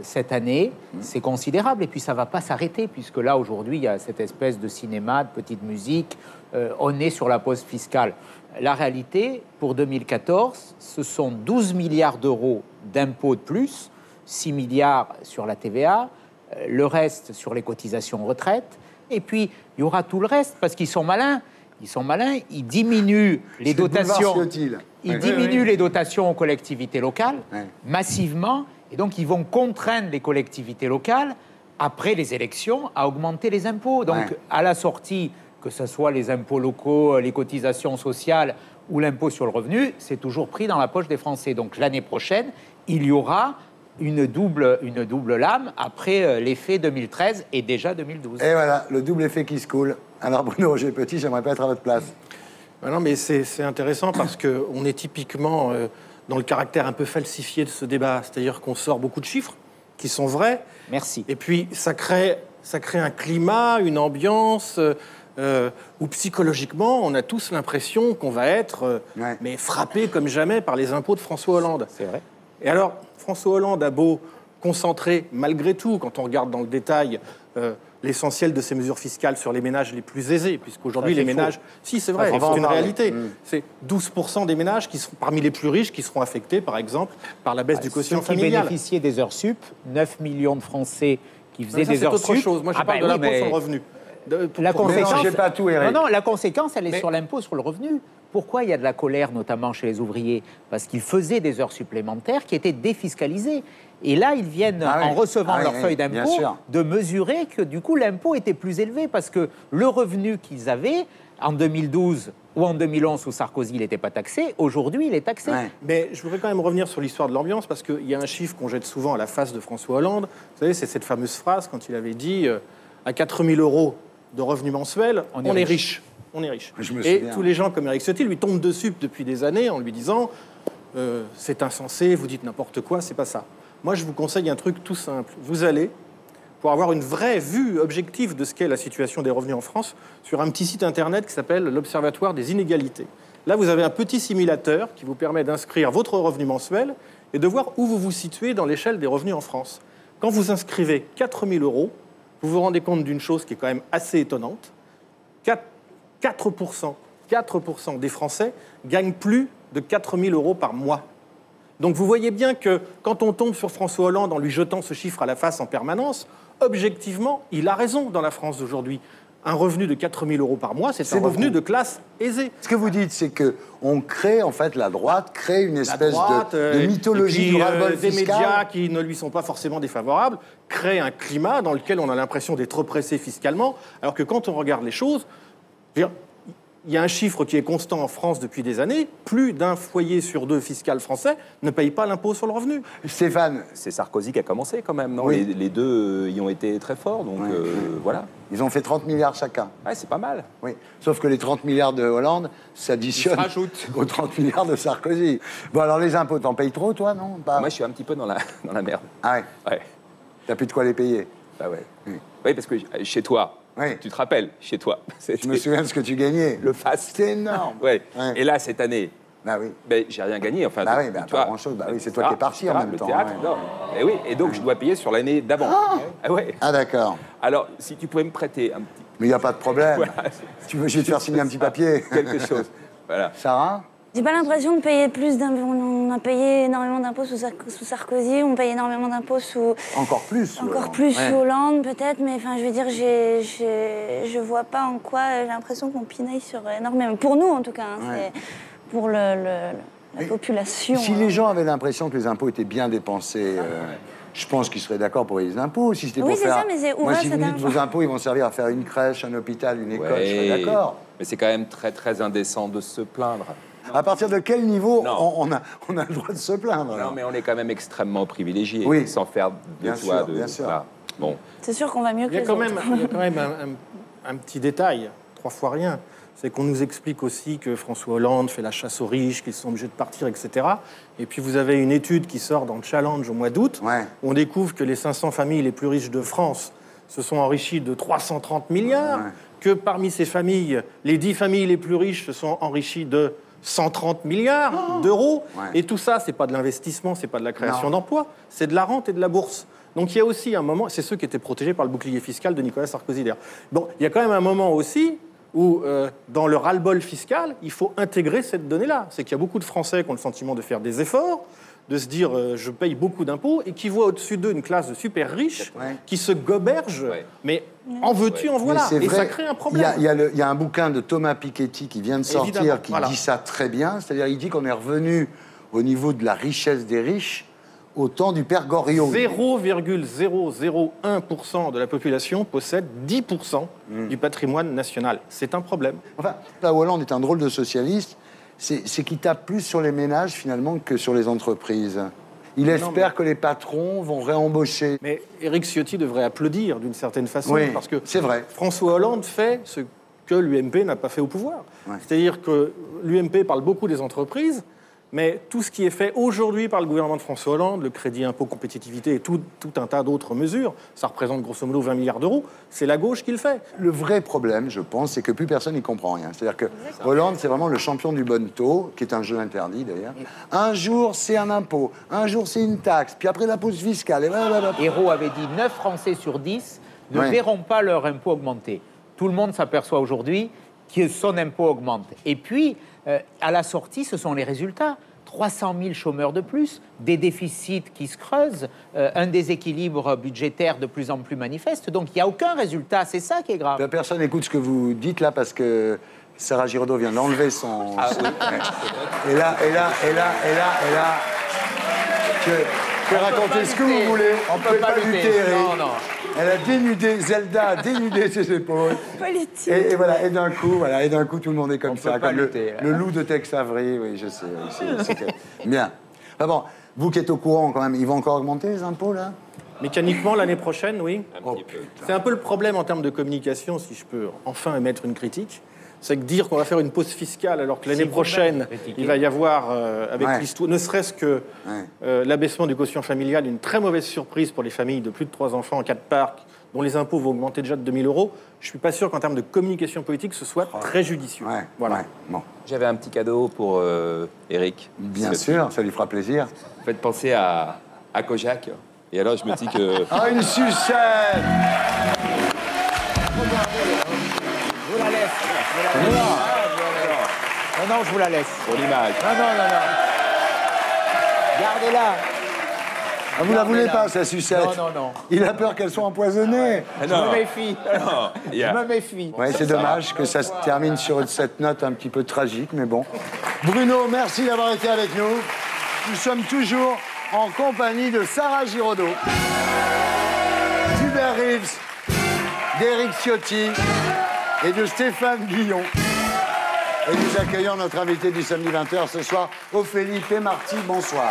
cette année, c'est considérable. Et puis ça ne va pas s'arrêter, puisque là, aujourd'hui, il y a cette espèce de cinéma, de petite musique, on est sur la pause fiscale. La réalité, pour 2014, ce sont 12 milliards d'euros d'impôts de plus, 6 milliards sur la TVA, le reste sur les cotisations retraite, et puis il y aura tout le reste, parce qu'ils sont malins. Ils diminuent les dotations. Ils diminuent les dotations aux collectivités locales massivement, et donc ils vont contraindre les collectivités locales, après les élections, à augmenter les impôts. Donc à la sortie, que ce soit les impôts locaux, les cotisations sociales ou l'impôt sur le revenu, c'est toujours pris dans la poche des Français. Donc l'année prochaine, il y aura une double lame après l'effet 2013 et déjà 2012. Et voilà, le double effet qui se coule. Alors Bruno Roger Petit, j'aimerais pas être à votre place. Non, mais c'est intéressant parce qu'on est typiquement dans le caractère un peu falsifié de ce débat. C'est-à-dire qu'on sort beaucoup de chiffres qui sont vrais. Merci. Et puis, ça crée un climat, une ambiance où psychologiquement, on a tous l'impression qu'on va être mais frappé comme jamais par les impôts de François Hollande. C'est vrai. Et alors, François Hollande a beau concentrer, malgré tout, quand on regarde dans le détail, l'essentiel de ces mesures fiscales sur les ménages les plus aisés, puisqu'aujourd'hui, les ménages... Si, c'est vrai, c'est une réalité. C'est 12% des ménages qui seront parmi les plus riches qui seront affectés, par exemple, par la baisse du quotient familial. Ceux qui bénéficiaient des heures sup, 9 millions de Français qui faisaient des heures sup... C'est autre chose. Moi, je parle de l'impôt sur le revenu. La conséquence, pas tout, Eric. Non, la conséquence, elle est sur l'impôt sur le revenu. Pourquoi il y a de la colère, notamment chez les ouvriers? Parce qu'ils faisaient des heures supplémentaires qui étaient défiscalisées. Et là, ils viennent, en recevant leur feuille d'impôt, de mesurer que, du coup, l'impôt était plus élevé parce que le revenu qu'ils avaient en 2012 ou en 2011, sous Sarkozy, il n'était pas taxé. Aujourd'hui, il est taxé. Mais je voudrais quand même revenir sur l'histoire de l'ambiance parce qu'il y a un chiffre qu'on jette souvent à la face de François Hollande. Vous savez, c'est cette fameuse phrase quand il avait dit à 4 000 € de revenus mensuels, on est riche. On est riche. Et tous les gens comme Éric Ciotti lui tombent dessus depuis des années en lui disant c'est insensé, vous dites n'importe quoi, c'est pas ça. Moi, je vous conseille un truc tout simple. Vous allez, pour avoir une vraie vue objective de ce qu'est la situation des revenus en France, sur un petit site internet qui s'appelle l'Observatoire des inégalités. Là, vous avez un petit simulateur qui vous permet d'inscrire votre revenu mensuel et de voir où vous vous situez dans l'échelle des revenus en France. Quand vous inscrivez 4 000 €, vous vous rendez compte d'une chose qui est quand même assez étonnante. 4% des Français gagnent plus de 4 000 € par mois. Donc vous voyez bien que quand on tombe sur François Hollande en lui jetant ce chiffre à la face en permanence, objectivement, il a raison dans la France d'aujourd'hui. Un revenu de 4 000 € par mois, c'est un revenu de classe aisée. Ce que vous dites, c'est qu'on crée, en fait, la droite crée une espèce de mythologie du ras-le-bol fiscal. Des médias qui ne lui sont pas forcément défavorables créent un climat dans lequel on a l'impression d'être oppressé fiscalement, alors que quand on regarde les choses, il y a un chiffre qui est constant en France depuis des années. Plus d'un foyer sur deux fiscal français ne paye pas l'impôt sur le revenu. Stéphane. C'est Sarkozy qui a commencé quand même, non? Oui. Les deux y ont été très forts, donc voilà. Ils ont fait 30 milliards chacun. Ouais, c'est pas mal. Oui. Sauf que les 30 milliards de Hollande s'additionnent aux 30 milliards de Sarkozy. Bon, alors les impôts, t'en payes trop, toi, non? Moi, je suis un petit peu dans la merde. Ah ouais? T'as plus de quoi les payer? Bah ouais. Oui, parce que chez toi... Oui. Tu te rappelles, chez toi. Je me souviens de ce que tu gagnais. Le FAST. C'était énorme. Ouais. Et là, cette année, j'ai rien gagné. Enfin, pas grand-chose. C'est toi qui es parti en même temps. Théâtre, non. Et oui, et donc je dois payer sur l'année d'avant. Ah d'accord. Alors, si tu pouvais me prêter un petit... Mais il n'y a pas de problème. Voilà. Tu veux, je vais te faire signer un petit papier. Quelque chose. Voilà. Sarah? J'ai pas l'impression de payer plus d'impôts. On a payé énormément d'impôts sous Sarkozy, on paye énormément d'impôts sous... Encore plus sous Hollande, peut-être, mais enfin, je veux dire, je vois pas en quoi j'ai l'impression qu'on pinaille sur énormément. Pour nous, en tout cas, c'est pour la population. Si les gens avaient l'impression que les impôts étaient bien dépensés... je pense qu'ils seraient d'accord pour les impôts. Si c'était pour faire... ça, mais c'est Moi, si vous dites vos impôts, ils vont servir à faire une crèche, un hôpital, une école, je serais d'accord. Mais c'est quand même très, très indécent de se plaindre. À partir de quel niveau on a le droit de se plaindre? Non, mais on est quand même extrêmement privilégié, sans faire de bien toi sûr, bien sûr. Voilà. Bon. C'est sûr qu'on va mieux que les autres. Il y a quand même un petit détail, 3 fois rien. C'est qu'on nous explique aussi que François Hollande fait la chasse aux riches, qu'ils sont obligés de partir, etc. Et puis vous avez une étude qui sort dans le Challenge au mois d'août. On découvre que les 500 familles les plus riches de France se sont enrichies de 330 milliards, que parmi ces familles, les 10 familles les plus riches se sont enrichies de 130 milliards d'euros. Et tout ça, c'est pas de l'investissement, c'est pas de la création d'emplois, c'est de la rente et de la bourse. Donc il y a aussi un moment, c'est ceux qui étaient protégés par le bouclier fiscal de Nicolas Sarkozy d'ailleurs. Bon, il y a quand même un moment aussi où, dans le ras-le-bol fiscal, il faut intégrer cette donnée-là. C'est qu'il y a beaucoup de Français qui ont le sentiment de faire des efforts, de se dire je paye beaucoup d'impôts, et qui voient au-dessus d'eux une classe de super riches qui se gobergent, mais en veux-tu, en voilà. Et ça crée un problème. Il y a un bouquin de Thomas Piketty qui vient de sortir, qui dit ça très bien, c'est-à-dire il dit qu'on est revenu au niveau de la richesse des riches au temps du père Goriot. 0,001% de la population possède 10% du patrimoine national. C'est un problème. Enfin, la Hollande est un drôle de socialiste, c'est qu'il tape plus sur les ménages finalement que sur les entreprises. Il espère que les patrons vont réembaucher. Mais Éric Ciotti devrait applaudir d'une certaine façon, Oui, parce que c'est vrai. François Hollande fait ce que l'UMP n'a pas fait au pouvoir. C'est-à-dire que l'UMP parle beaucoup des entreprises, mais tout ce qui est fait aujourd'hui par le gouvernement de François Hollande, le crédit impôt compétitivité et tout un tas d'autres mesures, ça représente grosso modo 20 milliards d'euros, c'est la gauche qui le fait. Le vrai problème, je pense, c'est que plus personne n'y comprend rien. C'est-à-dire que Hollande, c'est vraiment le champion du bon taux, qui est un jeu interdit d'ailleurs. Un jour, c'est un impôt, un jour, c'est une taxe, puis après la pause fiscale. Hérault avait dit 9 Français sur 10 ne verront pas leur impôt augmenter. Tout le monde s'aperçoit aujourd'hui que son impôt augmente. Et puis, à la sortie, ce sont les résultats. 300 000 chômeurs de plus, des déficits qui se creusent, un déséquilibre budgétaire de plus en plus manifeste. Donc, il n'y a aucun résultat. C'est ça qui est grave. Personne n'écoute ce que vous dites là parce que Sarah Giraudot vient d'enlever son... Ah oui. Et là... Tu peux raconter ce que vous voulez. On peut pas lutter. Non. Elle a dénudé, Zelda a dénudé ses épaules. Politique. Et voilà, et d'un coup, tout le monde est comme ça, comme lutter, le loup de Tex Avery, oui, je sais. Bien. Ah bon, vous qui êtes au courant quand même, ils vont encore augmenter les impôts, là? Mécaniquement, l'année prochaine, oui. Oh, C'est un peu le problème en termes de communication, si je peux enfin émettre une critique. C'est que dire qu'on va faire une pause fiscale alors que l'année prochaine, il va y avoir, avec l'histoire, ne serait-ce que l'abaissement du quotient familial, une très mauvaise surprise pour les familles de plus de 3 enfants en 4 parcs, dont les impôts vont augmenter déjà de 2 000 €. Je ne suis pas sûr qu'en termes de communication politique, ce soit très judicieux. Voilà. Bon. J'avais un petit cadeau pour Éric. Bien sûr, ça lui fera plaisir. Faites penser à Kojak. Et alors, je me dis que... Ah, une sucette! Je vous la laisse. Non, je vous la laisse. Pour l'image. Non. Gardez-la. Ah, vous la voulez pas, sa sucette? Non. Il a peur qu'elle soit empoisonnée. Je me méfie. Je me méfie. Ouais, c'est dommage que ça se termine sur cette note un petit peu tragique, mais bon. Bruno, merci d'avoir été avec nous. Nous sommes toujours en compagnie de Sarah Giraudot, d'Hubert Reeves, d'Éric Ciotti et de Stéphane Guillon. Et nous accueillons notre invité du samedi 20h ce soir, Ophélie Pémarty. Bonsoir.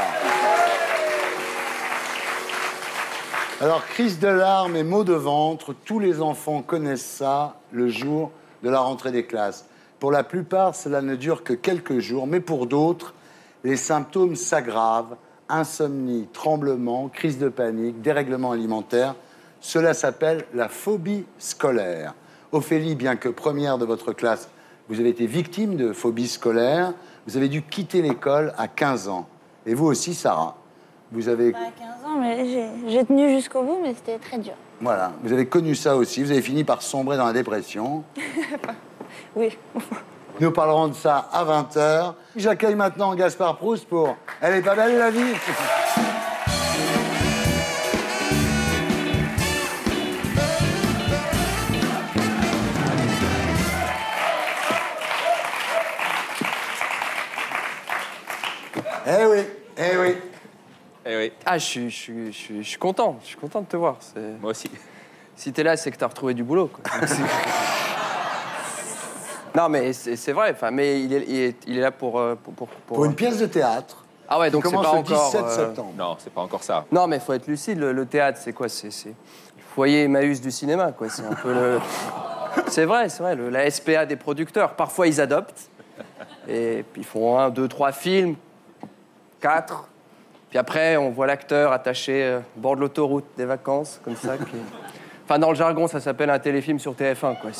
Alors, crise de larmes et maux de ventre, tous les enfants connaissent ça le jour de la rentrée des classes. Pour la plupart, cela ne dure que quelques jours, mais pour d'autres, les symptômes s'aggravent. Insomnie, tremblements, crise de panique, dérèglement alimentaire. Cela s'appelle la phobie scolaire. Ophélie, bien que première de votre classe, vous avez été victime de phobie scolaire. Vous avez dû quitter l'école à 15 ans. Et vous aussi, Sarah, vous avez... Pas à 15 ans, mais j'ai tenu jusqu'au bout, mais c'était très dur. Voilà, vous avez connu ça aussi. Vous avez fini par sombrer dans la dépression. Oui. Nous parlerons de ça à 20h. J'accueille maintenant Gaspard Proust pour « Elle est pas belle, la vie ?» Eh oui, eh oui. Eh oui. Ah, je suis content. Je suis content de te voir. Moi aussi. Si t'es là, c'est que t'as retrouvé du boulot, quoi. Non, mais c'est vrai. Enfin, mais il est là pour une pièce de théâtre. Ah ouais, donc c'est pas encore... Commence le 17 septembre. Non, c'est pas encore ça. Non, mais faut être lucide. Le théâtre, c'est quoi? C'est le foyer Emmaüs du cinéma, quoi. C'est un peu le... C'est vrai, la SPA des producteurs. Parfois, ils adoptent. Et puis, ils font 1, 2, 3 films. 4. Puis après, on voit l'acteur attaché au bord de l'autoroute des vacances, comme ça. Enfin, dans le jargon, ça s'appelle un téléfilm sur TF1, quoi.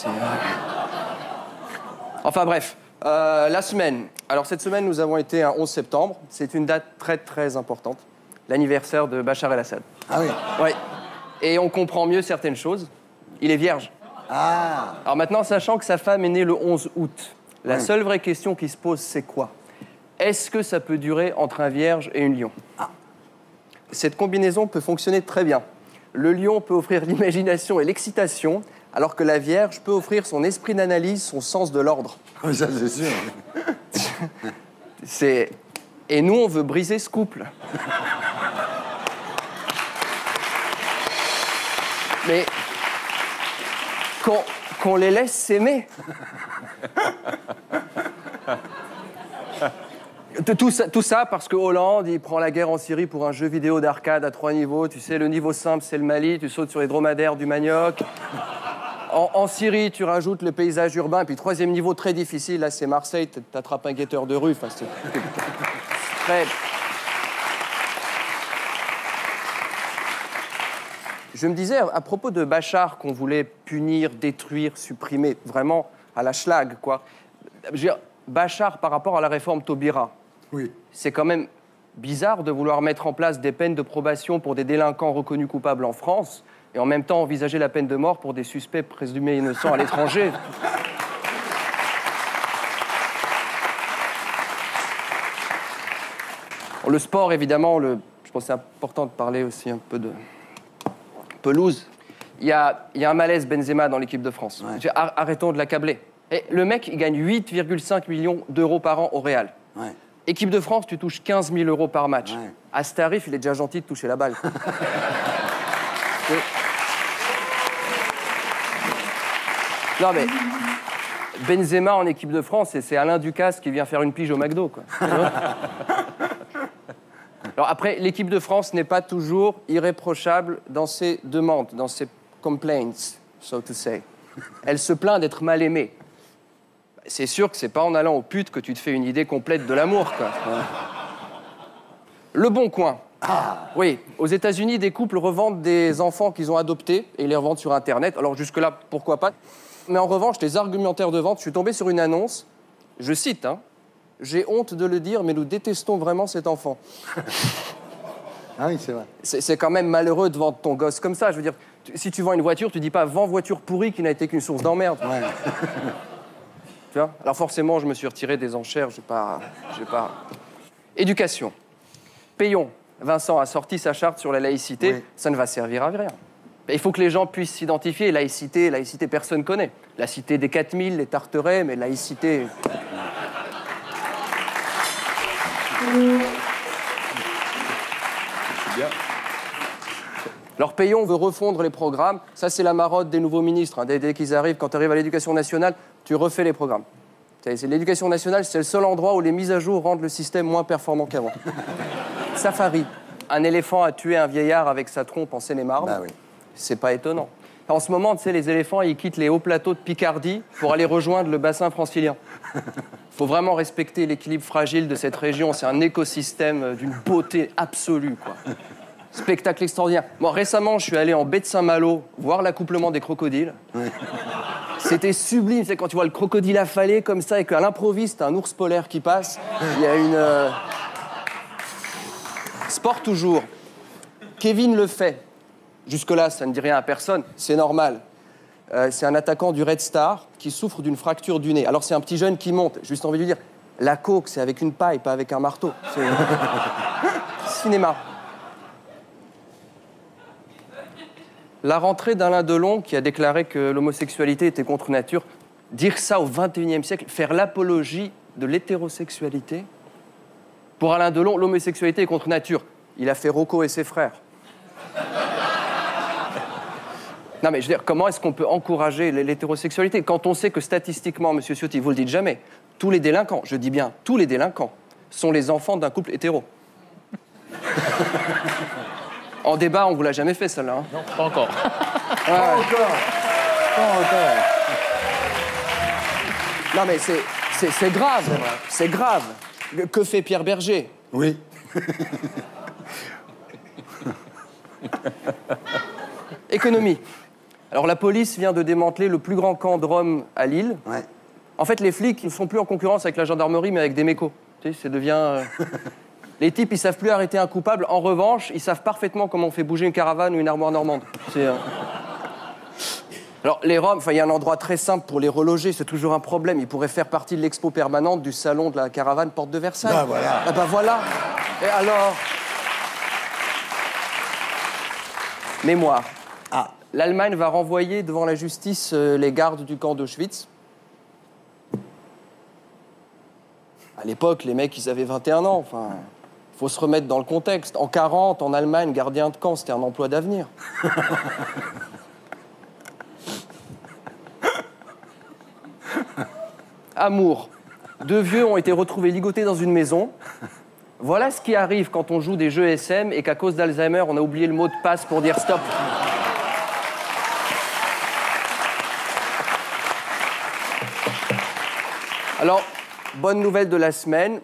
Enfin, bref. La semaine. Alors, cette semaine, nous avons été un 11 septembre. C'est une date très, très importante. L'anniversaire de Bachar el-Assad. Ah oui? Oui. Et on comprend mieux certaines choses. Il est vierge. Ah! Alors maintenant, sachant que sa femme est née le 11 août, la seule vraie question qui se pose, c'est quoi? Est-ce que ça peut durer entre un vierge et une lion? Cette combinaison peut fonctionner très bien. Le lion peut offrir l'imagination et l'excitation, alors que la vierge peut offrir son esprit d'analyse, son sens de l'ordre. Ça, c'est sûr. Et nous, on veut briser ce couple. Mais qu'on les laisse s'aimer. Tout ça parce que Hollande, il prend la guerre en Syrie pour un jeu vidéo d'arcade à 3 niveaux. Tu sais, le niveau simple, c'est le Mali. Tu sautes sur les dromadaires du manioc. En Syrie, tu rajoutes le paysage urbain. Et puis, 3e niveau très difficile, là, c'est Marseille. T'attrapes un guetteur de rue. Enfin, c'est très... Je me disais, à propos de Bachar, qu'on voulait punir, détruire, supprimer, vraiment à la schlag, quoi. Je veux dire, Bachar, par rapport à la réforme Taubira, oui. C'est quand même bizarre de vouloir mettre en place des peines de probation pour des délinquants reconnus coupables en France et en même temps envisager la peine de mort pour des suspects présumés innocents à l'étranger. Le sport, évidemment, je pense que c'est important de parler aussi un peu de pelouse. Il y a un malaise Benzema dans l'équipe de France. Ouais. Arrêtons de l'accabler. Et le mec, il gagne 8,5 millions d'euros par an au Real. Ouais. Équipe de France, tu touches 15 000 euros par match. Ouais. À ce tarif, il est déjà gentil de toucher la balle. Non, mais Benzema en équipe de France, c'est Alain Ducasse qui vient faire une pige au McDo, quoi. Alors après, l'équipe de France n'est pas toujours irréprochable dans ses demandes, dans ses complaints, so to say. Elle se plaint d'être mal aimée. C'est sûr que c'est pas en allant aux putes que tu te fais une idée complète de l'amour, quoi. Le Bon Coin. Ah. Oui, aux États-Unis, des couples revendent des enfants qu'ils ont adoptés et ils les revendent sur Internet. Alors jusque-là, pourquoi pas. Mais en revanche, les argumentaires de vente, je suis tombé sur une annonce, je cite, hein, « J'ai honte de le dire, mais nous détestons vraiment cet enfant. » Ah oui, c'est vrai. C'est quand même malheureux de vendre ton gosse comme ça. Je veux dire, si tu vends une voiture, tu dis pas « Vends voiture pourrie qui n'a été qu'une source d'emmerde. » Ouais. Tu vois ? Alors forcément, je me suis retiré des enchères, j'ai pas... Éducation. Payons. Vincent a sorti sa charte sur la laïcité, oui. Ça ne va servir à rien. Il faut que les gens puissent s'identifier. Laïcité, personne ne connaît. La cité des 4000, les Tarterets, mais laïcité... Bien. Alors Payon veut refondre les programmes. Ça, c'est la marotte des nouveaux ministres. Hein. Dès qu'ils arrivent, quand tu arrives à l'éducation nationale, tu refais les programmes. L'éducation nationale, c'est le seul endroit où les mises à jour rendent le système moins performant qu'avant. Safari. Un éléphant a tué un vieillard avec sa trompe en Seine-et-Marne. Bah oui. C'est pas étonnant. En ce moment, tu sais, les éléphants, ils quittent les hauts plateaux de Picardie pour aller rejoindre le bassin francilien. Il faut vraiment respecter l'équilibre fragile de cette région. C'est un écosystème d'une beauté absolue, quoi. Spectacle extraordinaire. Moi, récemment, je suis allé en baie de Saint-Malo voir l'accouplement des crocodiles. Ouais. C'était sublime. C'est quand tu vois le crocodile affalé comme ça et qu'à l'improviste, un ours polaire qui passe. Il y a une... Sport toujours. Kevin Lefebvre. Jusque-là, ça ne dit rien à personne. C'est normal. C'est un attaquant du Red Star qui souffre d'une fracture du nez. Alors, c'est un petit jeune qui monte. J'ai juste envie de lui dire, la coke, c'est avec une paille, pas avec un marteau. C'est... Cinéma. La rentrée d'Alain Delon, qui a déclaré que l'homosexualité était contre nature. Dire ça au XXIe siècle, faire l'apologie de l'hétérosexualité. Pour Alain Delon, l'homosexualité est contre nature. Il a fait Rocco et ses frères. Non, mais je veux dire, comment est-ce qu'on peut encourager l'hétérosexualité quand on sait que statistiquement, monsieur Ciotti, vous le dites jamais, tous les délinquants, je dis bien tous les délinquants, sont les enfants d'un couple hétéro. En débat, on vous l'a jamais fait, celle-là. Hein. Non, pas encore. Ouais. Pas encore. Pas encore. Non, mais c'est grave. C'est grave. Que fait Pierre Berger? Oui. Économie. Alors, la police vient de démanteler le plus grand camp de Rome à Lille. Ouais. En fait, les flics ne sont plus en concurrence avec la gendarmerie, mais avec des mécos. Tu sais, ça devient... Les types, ils savent plus arrêter un coupable. En revanche, ils savent parfaitement comment on fait bouger une caravane ou une armoire normande. Alors, les Roms, il y a un endroit très simple pour les reloger. C'est toujours un problème. Ils pourraient faire partie de l'expo permanente du salon de la caravane Porte de Versailles. Ben voilà. Ah ben voilà. Et alors... Mémoire. Ah. L'Allemagne va renvoyer devant la justice les gardes du camp d'Auschwitz. À l'époque, les mecs, ils avaient 21 ans. Enfin, il faut se remettre dans le contexte. En 40, en Allemagne, gardien de camp, c'était un emploi d'avenir. Amour. 2 vieux ont été retrouvés ligotés dans une maison. Voilà ce qui arrive quand on joue des jeux SM et qu'à cause d'Alzheimer, on a oublié le mot de passe pour dire stop. Alors, bonne nouvelle de la semaine.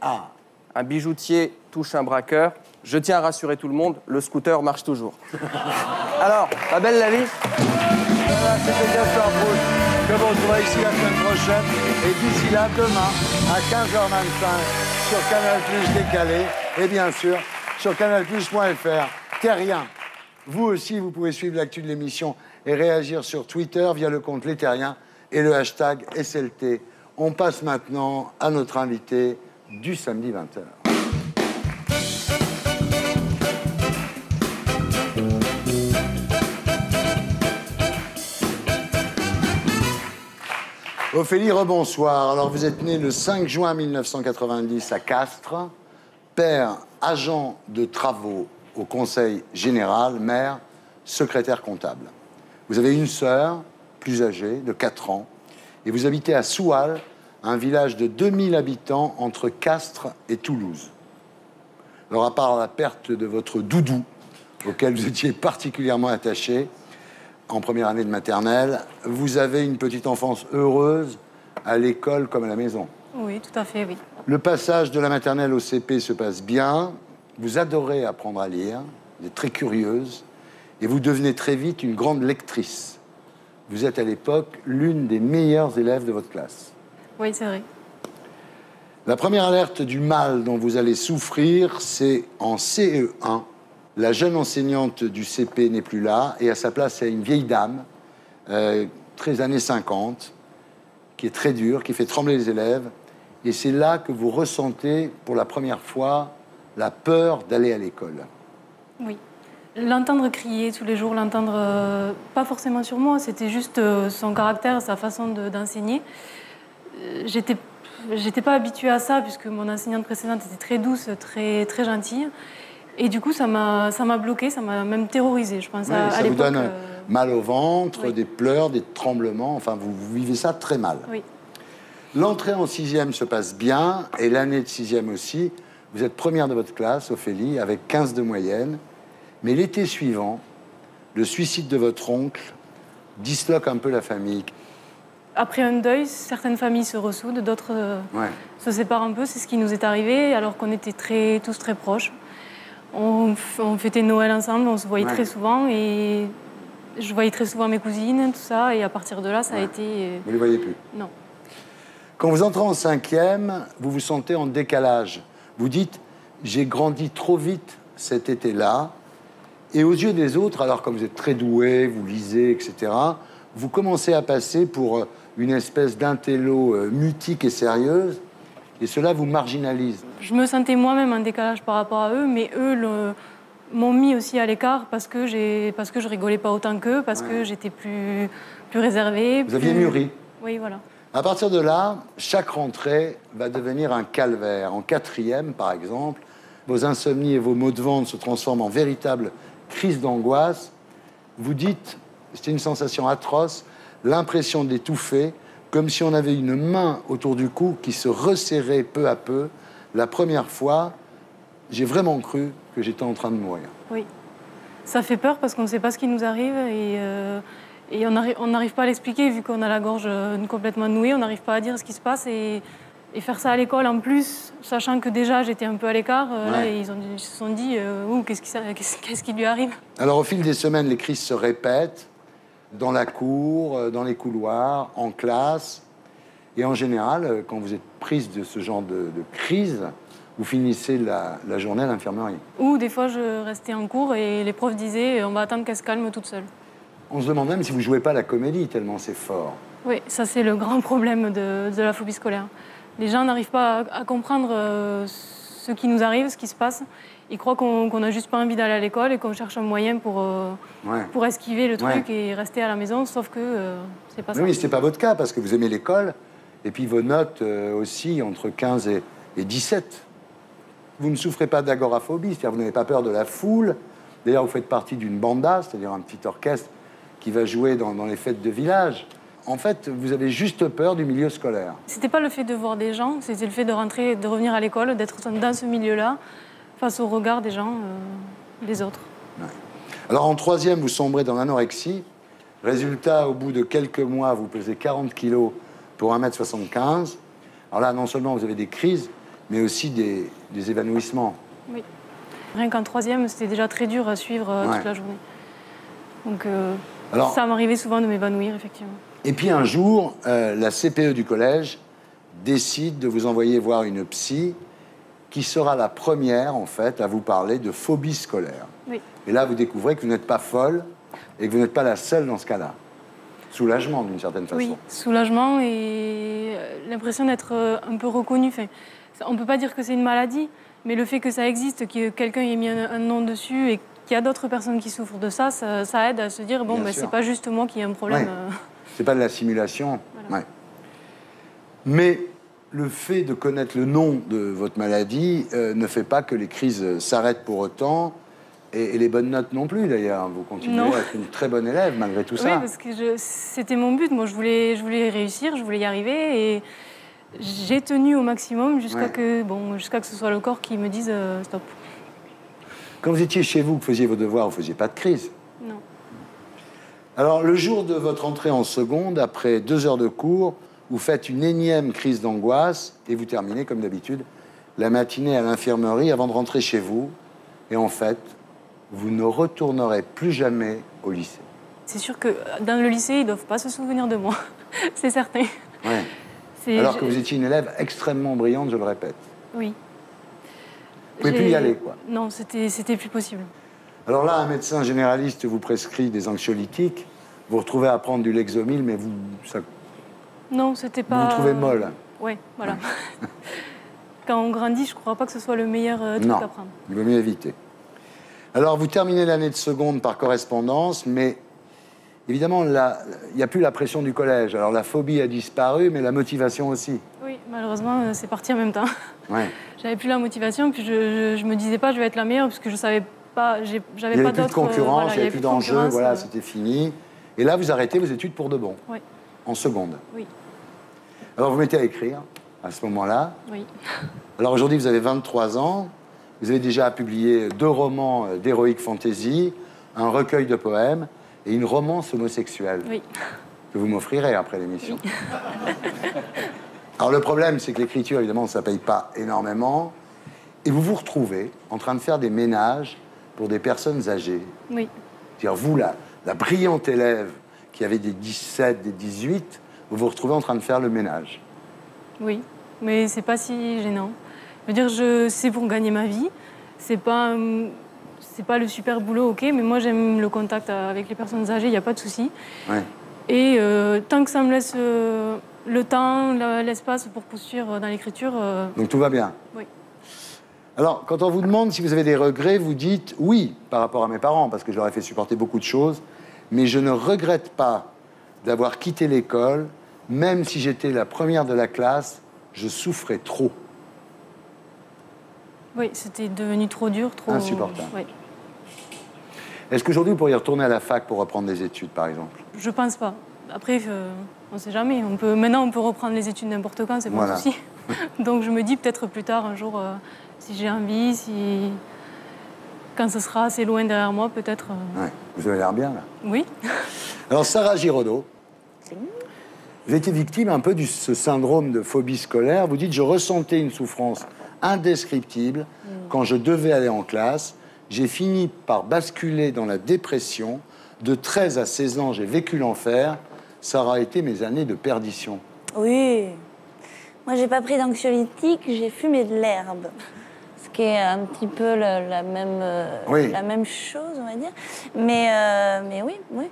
Un bijoutier touche un braqueur. Je tiens à rassurer tout le monde, le scooter marche toujours. Alors, pas belle la vie? Voilà, c'était Gaspard Proust. Que vous retrouvez ici la semaine prochaine. Et d'ici là, demain, à 15h25, sur Canal Plus décalé. Et bien sûr, sur canalplus.fr. Terrien. Vous aussi, vous pouvez suivre l'actu de l'émission et réagir sur Twitter via le compte Les Terriens et le hashtag SLT. On passe maintenant à notre invité du samedi 20h. Ophélie, rebonsoir. Alors, vous êtes née le 5 juin 1990 à Castres, père agent de travaux au Conseil général, mère secrétaire comptable. Vous avez une sœur, plus âgée, de 4 ans, et vous habitez à Soual, un village de 2000 habitants entre Castres et Toulouse. Alors, à part la perte de votre doudou, auquel vous étiez particulièrement attaché, en première année de maternelle, vous avez une petite enfance heureuse à l'école comme à la maison. Oui, tout à fait, oui. Le passage de la maternelle au CP se passe bien. Vous adorez apprendre à lire, vous êtes très curieuse, et vous devenez très vite une grande lectrice. Vous êtes à l'époque l'une des meilleures élèves de votre classe. Oui, c'est vrai. La première alerte du mal dont vous allez souffrir, c'est en CE1. La jeune enseignante du CP n'est plus là, et à sa place, il y a une vieille dame, très années 50, qui est très dure, qui fait trembler les élèves. Et c'est là que vous ressentez, pour la première fois, la peur d'aller à l'école. Oui. L'entendre crier tous les jours, l'entendre, pas forcément sur moi, c'était juste son caractère, sa façon d'enseigner. J'étais pas habituée à ça, puisque mon enseignante précédente était très douce, très gentille. Et du coup, ça m'a bloquée, ça m'a même terrorisée, je pense. Oui, à ça vous donne l'époque, mal au ventre, oui. Des pleurs, des tremblements, enfin, vous vivez ça très mal. Oui. L'entrée en 6e se passe bien, et l'année de 6e aussi. Vous êtes première de votre classe, Ophélie, avec 15 de moyenne. Mais l'été suivant, le suicide de votre oncle disloque un peu la famille. Après un deuil, certaines familles se ressoudent, d'autres se séparent un peu. C'est ce qui nous est arrivé, alors qu'on était tous très proches. On fêtait Noël ensemble, on se voyait très souvent, et je voyais très souvent mes cousines, tout ça, et à partir de là, ça a été... Vous ne les voyez plus? Non. Quand vous entrez en 5e, vous vous sentez en décalage. Vous dites, j'ai grandi trop vite cet été-là, et aux yeux des autres, alors comme vous êtes très doué, vous lisez, etc., vous commencez à passer pour une espèce d'intello mutique et sérieuse, et cela vous marginalise. Je me sentais moi-même en décalage par rapport à eux, mais eux m'ont mis aussi à l'écart parce que je rigolais pas autant qu'eux, parce que j'étais plus réservée. Vous aviez mûri. Oui, voilà. À partir de là, chaque rentrée va devenir un calvaire. En 4e, par exemple, vos insomnies et vos maux de ventre se transforment en véritable crise d'angoisse. Vous dites, c'était une sensation atroce, l'impression d'étouffer, comme si on avait une main autour du cou qui se resserrait peu à peu. La première fois, j'ai vraiment cru que j'étais en train de mourir. Oui. Ça fait peur parce qu'on ne sait pas ce qui nous arrive et on n'arrive pas à l'expliquer vu qu'on a la gorge complètement nouée, on n'arrive pas à dire ce qui se passe et faire ça à l'école en plus, sachant que déjà j'étais un peu à l'écart, là, ils se sont dit qu'est-ce qui lui arrive? Alors au fil des semaines, les crises se répètent. Dans la cour, dans les couloirs, en classe. Et en général, quand vous êtes prise de ce genre de crise, vous finissez la journée à l'infirmerie. Ou des fois, je restais en cours et les profs disaient « on va attendre qu'elle se calme toute seule ». On se demande même si vous ne jouez pas la comédie, tellement c'est fort. Oui, ça c'est le grand problème de la phobie scolaire. Les gens n'arrivent pas à comprendre ce qui nous arrive, ce qui se passe. Ils croient qu'on n'a juste pas envie d'aller à l'école et qu'on cherche un moyen pour esquiver le truc et rester à la maison, sauf que c'est pas ça. Oui, ce n'est pas votre cas, parce que vous aimez l'école, et puis vos notes aussi, entre 15 et 17. Vous ne souffrez pas d'agoraphobie, c'est-à-dire vous n'avez pas peur de la foule. D'ailleurs, vous faites partie d'une banda, c'est-à-dire un petit orchestre qui va jouer dans les fêtes de village. en fait, vous avez juste peur du milieu scolaire. C'était pas le fait de voir des gens, c'était le fait de rentrer, de revenir à l'école, d'être dans ce milieu-là, face au regard des gens, des autres. Ouais. Alors en troisième, vous sombrez dans l'anorexie. Résultat, au bout de quelques mois, vous pesez 40 kilos pour 1m75. Alors là, non seulement vous avez des crises, mais aussi des évanouissements. Oui. Rien qu'en troisième, c'était déjà très dur à suivre toute la journée. Donc alors, ça m'arrivait souvent de m'évanouir, effectivement. Et puis un jour, la CPE du collège décide de vous envoyer voir une psy qui sera la première, en fait, à vous parler de phobie scolaire. Oui. Et là, vous découvrez que vous n'êtes pas folle et que vous n'êtes pas la seule dans ce cas-là. Soulagement, d'une certaine façon. Oui, soulagement et l'impression d'être un peu reconnue. Enfin, on ne peut pas dire que c'est une maladie, mais le fait que ça existe, que quelqu'un ait mis un nom dessus et qu'il y a d'autres personnes qui souffrent de ça, ça aide à se dire, bon, ben, c'est pas juste moi qui ai un problème. Ouais. C'est pas de la simulation. Voilà. Ouais. Mais le fait de connaître le nom de votre maladie ne fait pas que les crises s'arrêtent pour autant. Et les bonnes notes non plus, d'ailleurs. Vous continuez à être une très bonne élève, malgré tout ça. Oui, parce que c'était mon but. Moi, je voulais réussir, je voulais y arriver. Et j'ai tenu au maximum jusqu'à que ce soit le corps qui me dise stop. Quand vous étiez chez vous, que vous faisiez vos devoirs, vous ne faisiez pas de crise? Non. Alors, le jour de votre entrée en seconde, après 2 heures de cours, vous faites une énième crise d'angoisse et vous terminez, comme d'habitude, la matinée à l'infirmerie avant de rentrer chez vous. Et en fait, vous ne retournerez plus jamais au lycée. C'est sûr que dans le lycée, ils ne doivent pas se souvenir de moi. C'est certain. Ouais. Alors que vous étiez une élève extrêmement brillante, je le répète. Oui. Vous ne pouvez plus y aller, quoi. Non, c'était plus possible. Alors là, un médecin généraliste vous prescrit des anxiolytiques. Vous retrouvez à prendre du Lexomil, mais vous... Non, c'était pas... Vous vous trouvez molle. Oui, voilà. Quand on grandit, je ne crois pas que ce soit le meilleur truc à prendre. Il vaut mieux éviter. Alors, vous terminez l'année de seconde par correspondance, mais évidemment, il n'y a plus la pression du collège. Alors, la phobie a disparu, mais la motivation aussi. Oui, malheureusement, c'est parti en même temps. Ouais. J'avais plus la motivation, puis je me disais pas je vais être la meilleure, parce que je savais pas, j'avais pas d'autres... Il n'y avait plus de concurrence, il n'y avait plus d'enjeu, voilà, c'était fini. Et là, vous arrêtez vos études pour de bon. Oui. En seconde. Oui. Alors, vous mettez à écrire, à ce moment-là. Oui. Alors, aujourd'hui, vous avez 23 ans. Vous avez déjà publié 2 romans d'heroic fantasy, un recueil de poèmes et une romance homosexuelle. Oui. Que vous m'offrirez après l'émission. Oui. Alors, le problème, c'est que l'écriture, évidemment, ça ne paye pas énormément. Et vous vous retrouvez en train de faire des ménages pour des personnes âgées. Oui. C'est-à-dire, vous, la brillante élève qui avait des 17, des 18, vous vous retrouvez en train de faire le ménage. Oui, mais c'est pas si gênant. Je veux dire, c'est pour gagner ma vie. C'est pas le super boulot, ok, mais moi j'aime le contact avec les personnes âgées, il n'y a pas de souci. Ouais. Et tant que ça me laisse le temps, l'espace pour poursuivre dans l'écriture... Donc tout va bien. Oui. Alors, quand on vous demande si vous avez des regrets, vous dites oui par rapport à mes parents, parce que je leur ai fait supporter beaucoup de choses, mais je ne regrette pas d'avoir quitté l'école, même si j'étais la première de la classe, je souffrais trop. Oui, c'était devenu trop dur, trop... Insupportable. Oui. Est-ce qu'aujourd'hui, vous pourriez retourner à la fac pour reprendre des études, par exemple? Je pense pas. Après, on ne sait jamais. Maintenant, on peut reprendre les études n'importe quand, c'est pas un souci. Donc, je me dis peut-être plus tard, un jour, si j'ai envie, quand ce sera assez loin derrière moi, peut-être... Ouais. Vous avez l'air bien, là. Oui. Alors, Sarah Giraudot, vous étiez victime un peu de ce syndrome de phobie scolaire. Vous dites, je ressentais une souffrance indescriptible quand je devais aller en classe. J'ai fini par basculer dans la dépression. De 13 à 16 ans, j'ai vécu l'enfer. Ça aura été mes années de perdition. Oui. Moi, j'ai pas pris d'anxiolytique, j'ai fumé de l'herbe. Ce qui est un petit peu la même chose, on va dire. Mais oui.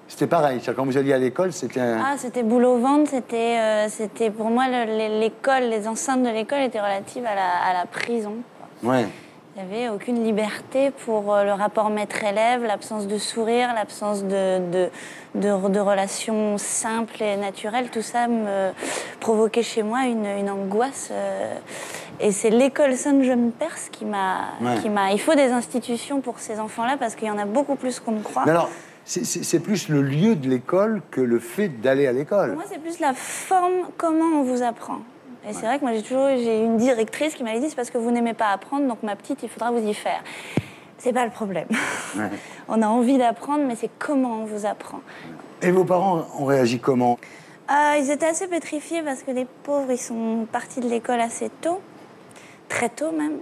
C'était pareil. Quand vous alliez à l'école, c'était... C'était boulot au ventre. C'était pour moi, l'école, les enceintes de l'école étaient relatives à la prison. Ouais. Il n'y avait aucune liberté pour le rapport maître-élève, l'absence de sourire, l'absence de relations simples et naturelles. Tout ça me provoquait chez moi une angoisse. Et c'est l'école Saint-Jean-Perse qui m'a... Il faut des institutions pour ces enfants-là parce qu'il y en a beaucoup plus qu'on ne croit. Mais alors, c'est plus le lieu de l'école que le fait d'aller à l'école. Pour moi, c'est plus la forme, comment on vous apprend. Et c'est vrai que moi, j'ai une directrice qui m'avait dit, c'est parce que vous n'aimez pas apprendre, donc ma petite, il faudra vous y faire. C'est pas le problème. Ouais. On a envie d'apprendre, mais c'est comment on vous apprend. Et vos parents ont réagi comment? Ils étaient assez pétrifiés parce que les pauvres, ils sont partis de l'école assez tôt, très tôt même,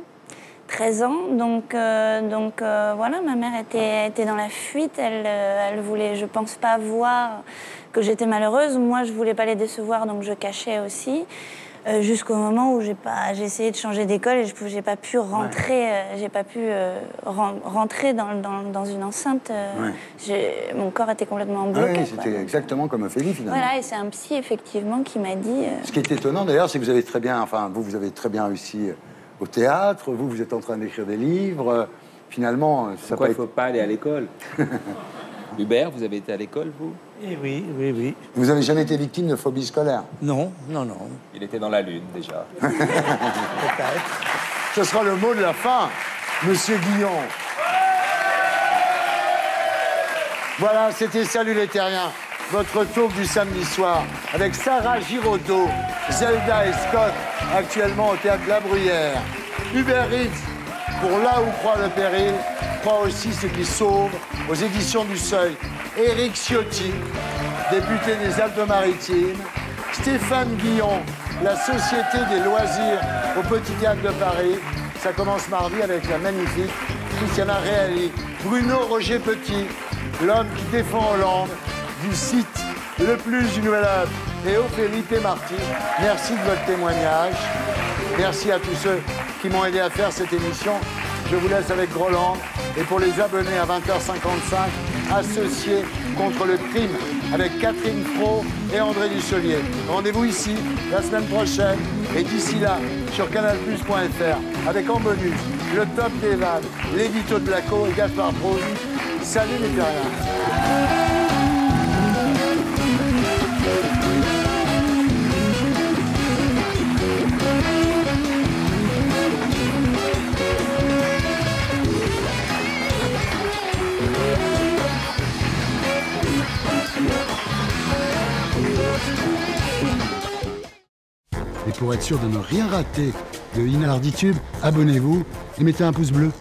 13 ans. Donc voilà, ma mère était dans la fuite. Elle voulait, je pense, pas voir que j'étais malheureuse. Moi, je voulais pas les décevoir, donc je cachais aussi. Jusqu'au moment où j'ai essayé de changer d'école et j'ai pas pu rentrer, rentrer dans une enceinte. Mon corps était complètement bloqué. Oui, c'était exactement comme Ophélie finalement. Voilà, et c'est un psy effectivement qui m'a dit. Ce qui est étonnant d'ailleurs, c'est que vous avez très bien, vous avez très bien réussi au théâtre. Vous êtes en train d'écrire des livres. Finalement, ça. Pourquoi il ne faut pas aller à l'école? Hubert, vous avez été à l'école, vous? Eh oui. Vous n'avez jamais été victime de phobie scolaire? Non. Il était dans la lune, déjà. Peut-être. Ce sera le mot de la fin, Monsieur Guillon. Voilà, c'était Salut les Terriens, votre talk du samedi soir, avec Sarah Giraudot, Zelda et Scott, actuellement au Théâtre La Bruyère. Hubert Reeves, pour Là où croit le péril, croit aussi ce qui sauve, aux éditions du Seuil. Éric Ciotti, député des Alpes-Maritimes. Stéphane Guillon, la Société des loisirs au Petit Théâtre de Paris. Ça commence mardi avec la magnifique Christiana Reali. Bruno Roger Petit, l'homme qui défend Hollande, du site Le Plus du Nouvel Œuvre. Et Ophélie Pémarty, merci de votre témoignage. Merci à tous ceux qui m'ont aidé à faire cette émission. Je vous laisse avec Groland. Et pour les abonnés à 20h55, associés contre le crime avec Catherine Fro et André Dussolier. Rendez-vous ici la semaine prochaine et d'ici là sur canalplus.fr avec en bonus le top des vannes, l'édito de Blaco et Gaspard Proust. Salut les terriens. Et pour être sûr de ne rien rater de Inarditube, abonnez-vous et mettez un pouce bleu.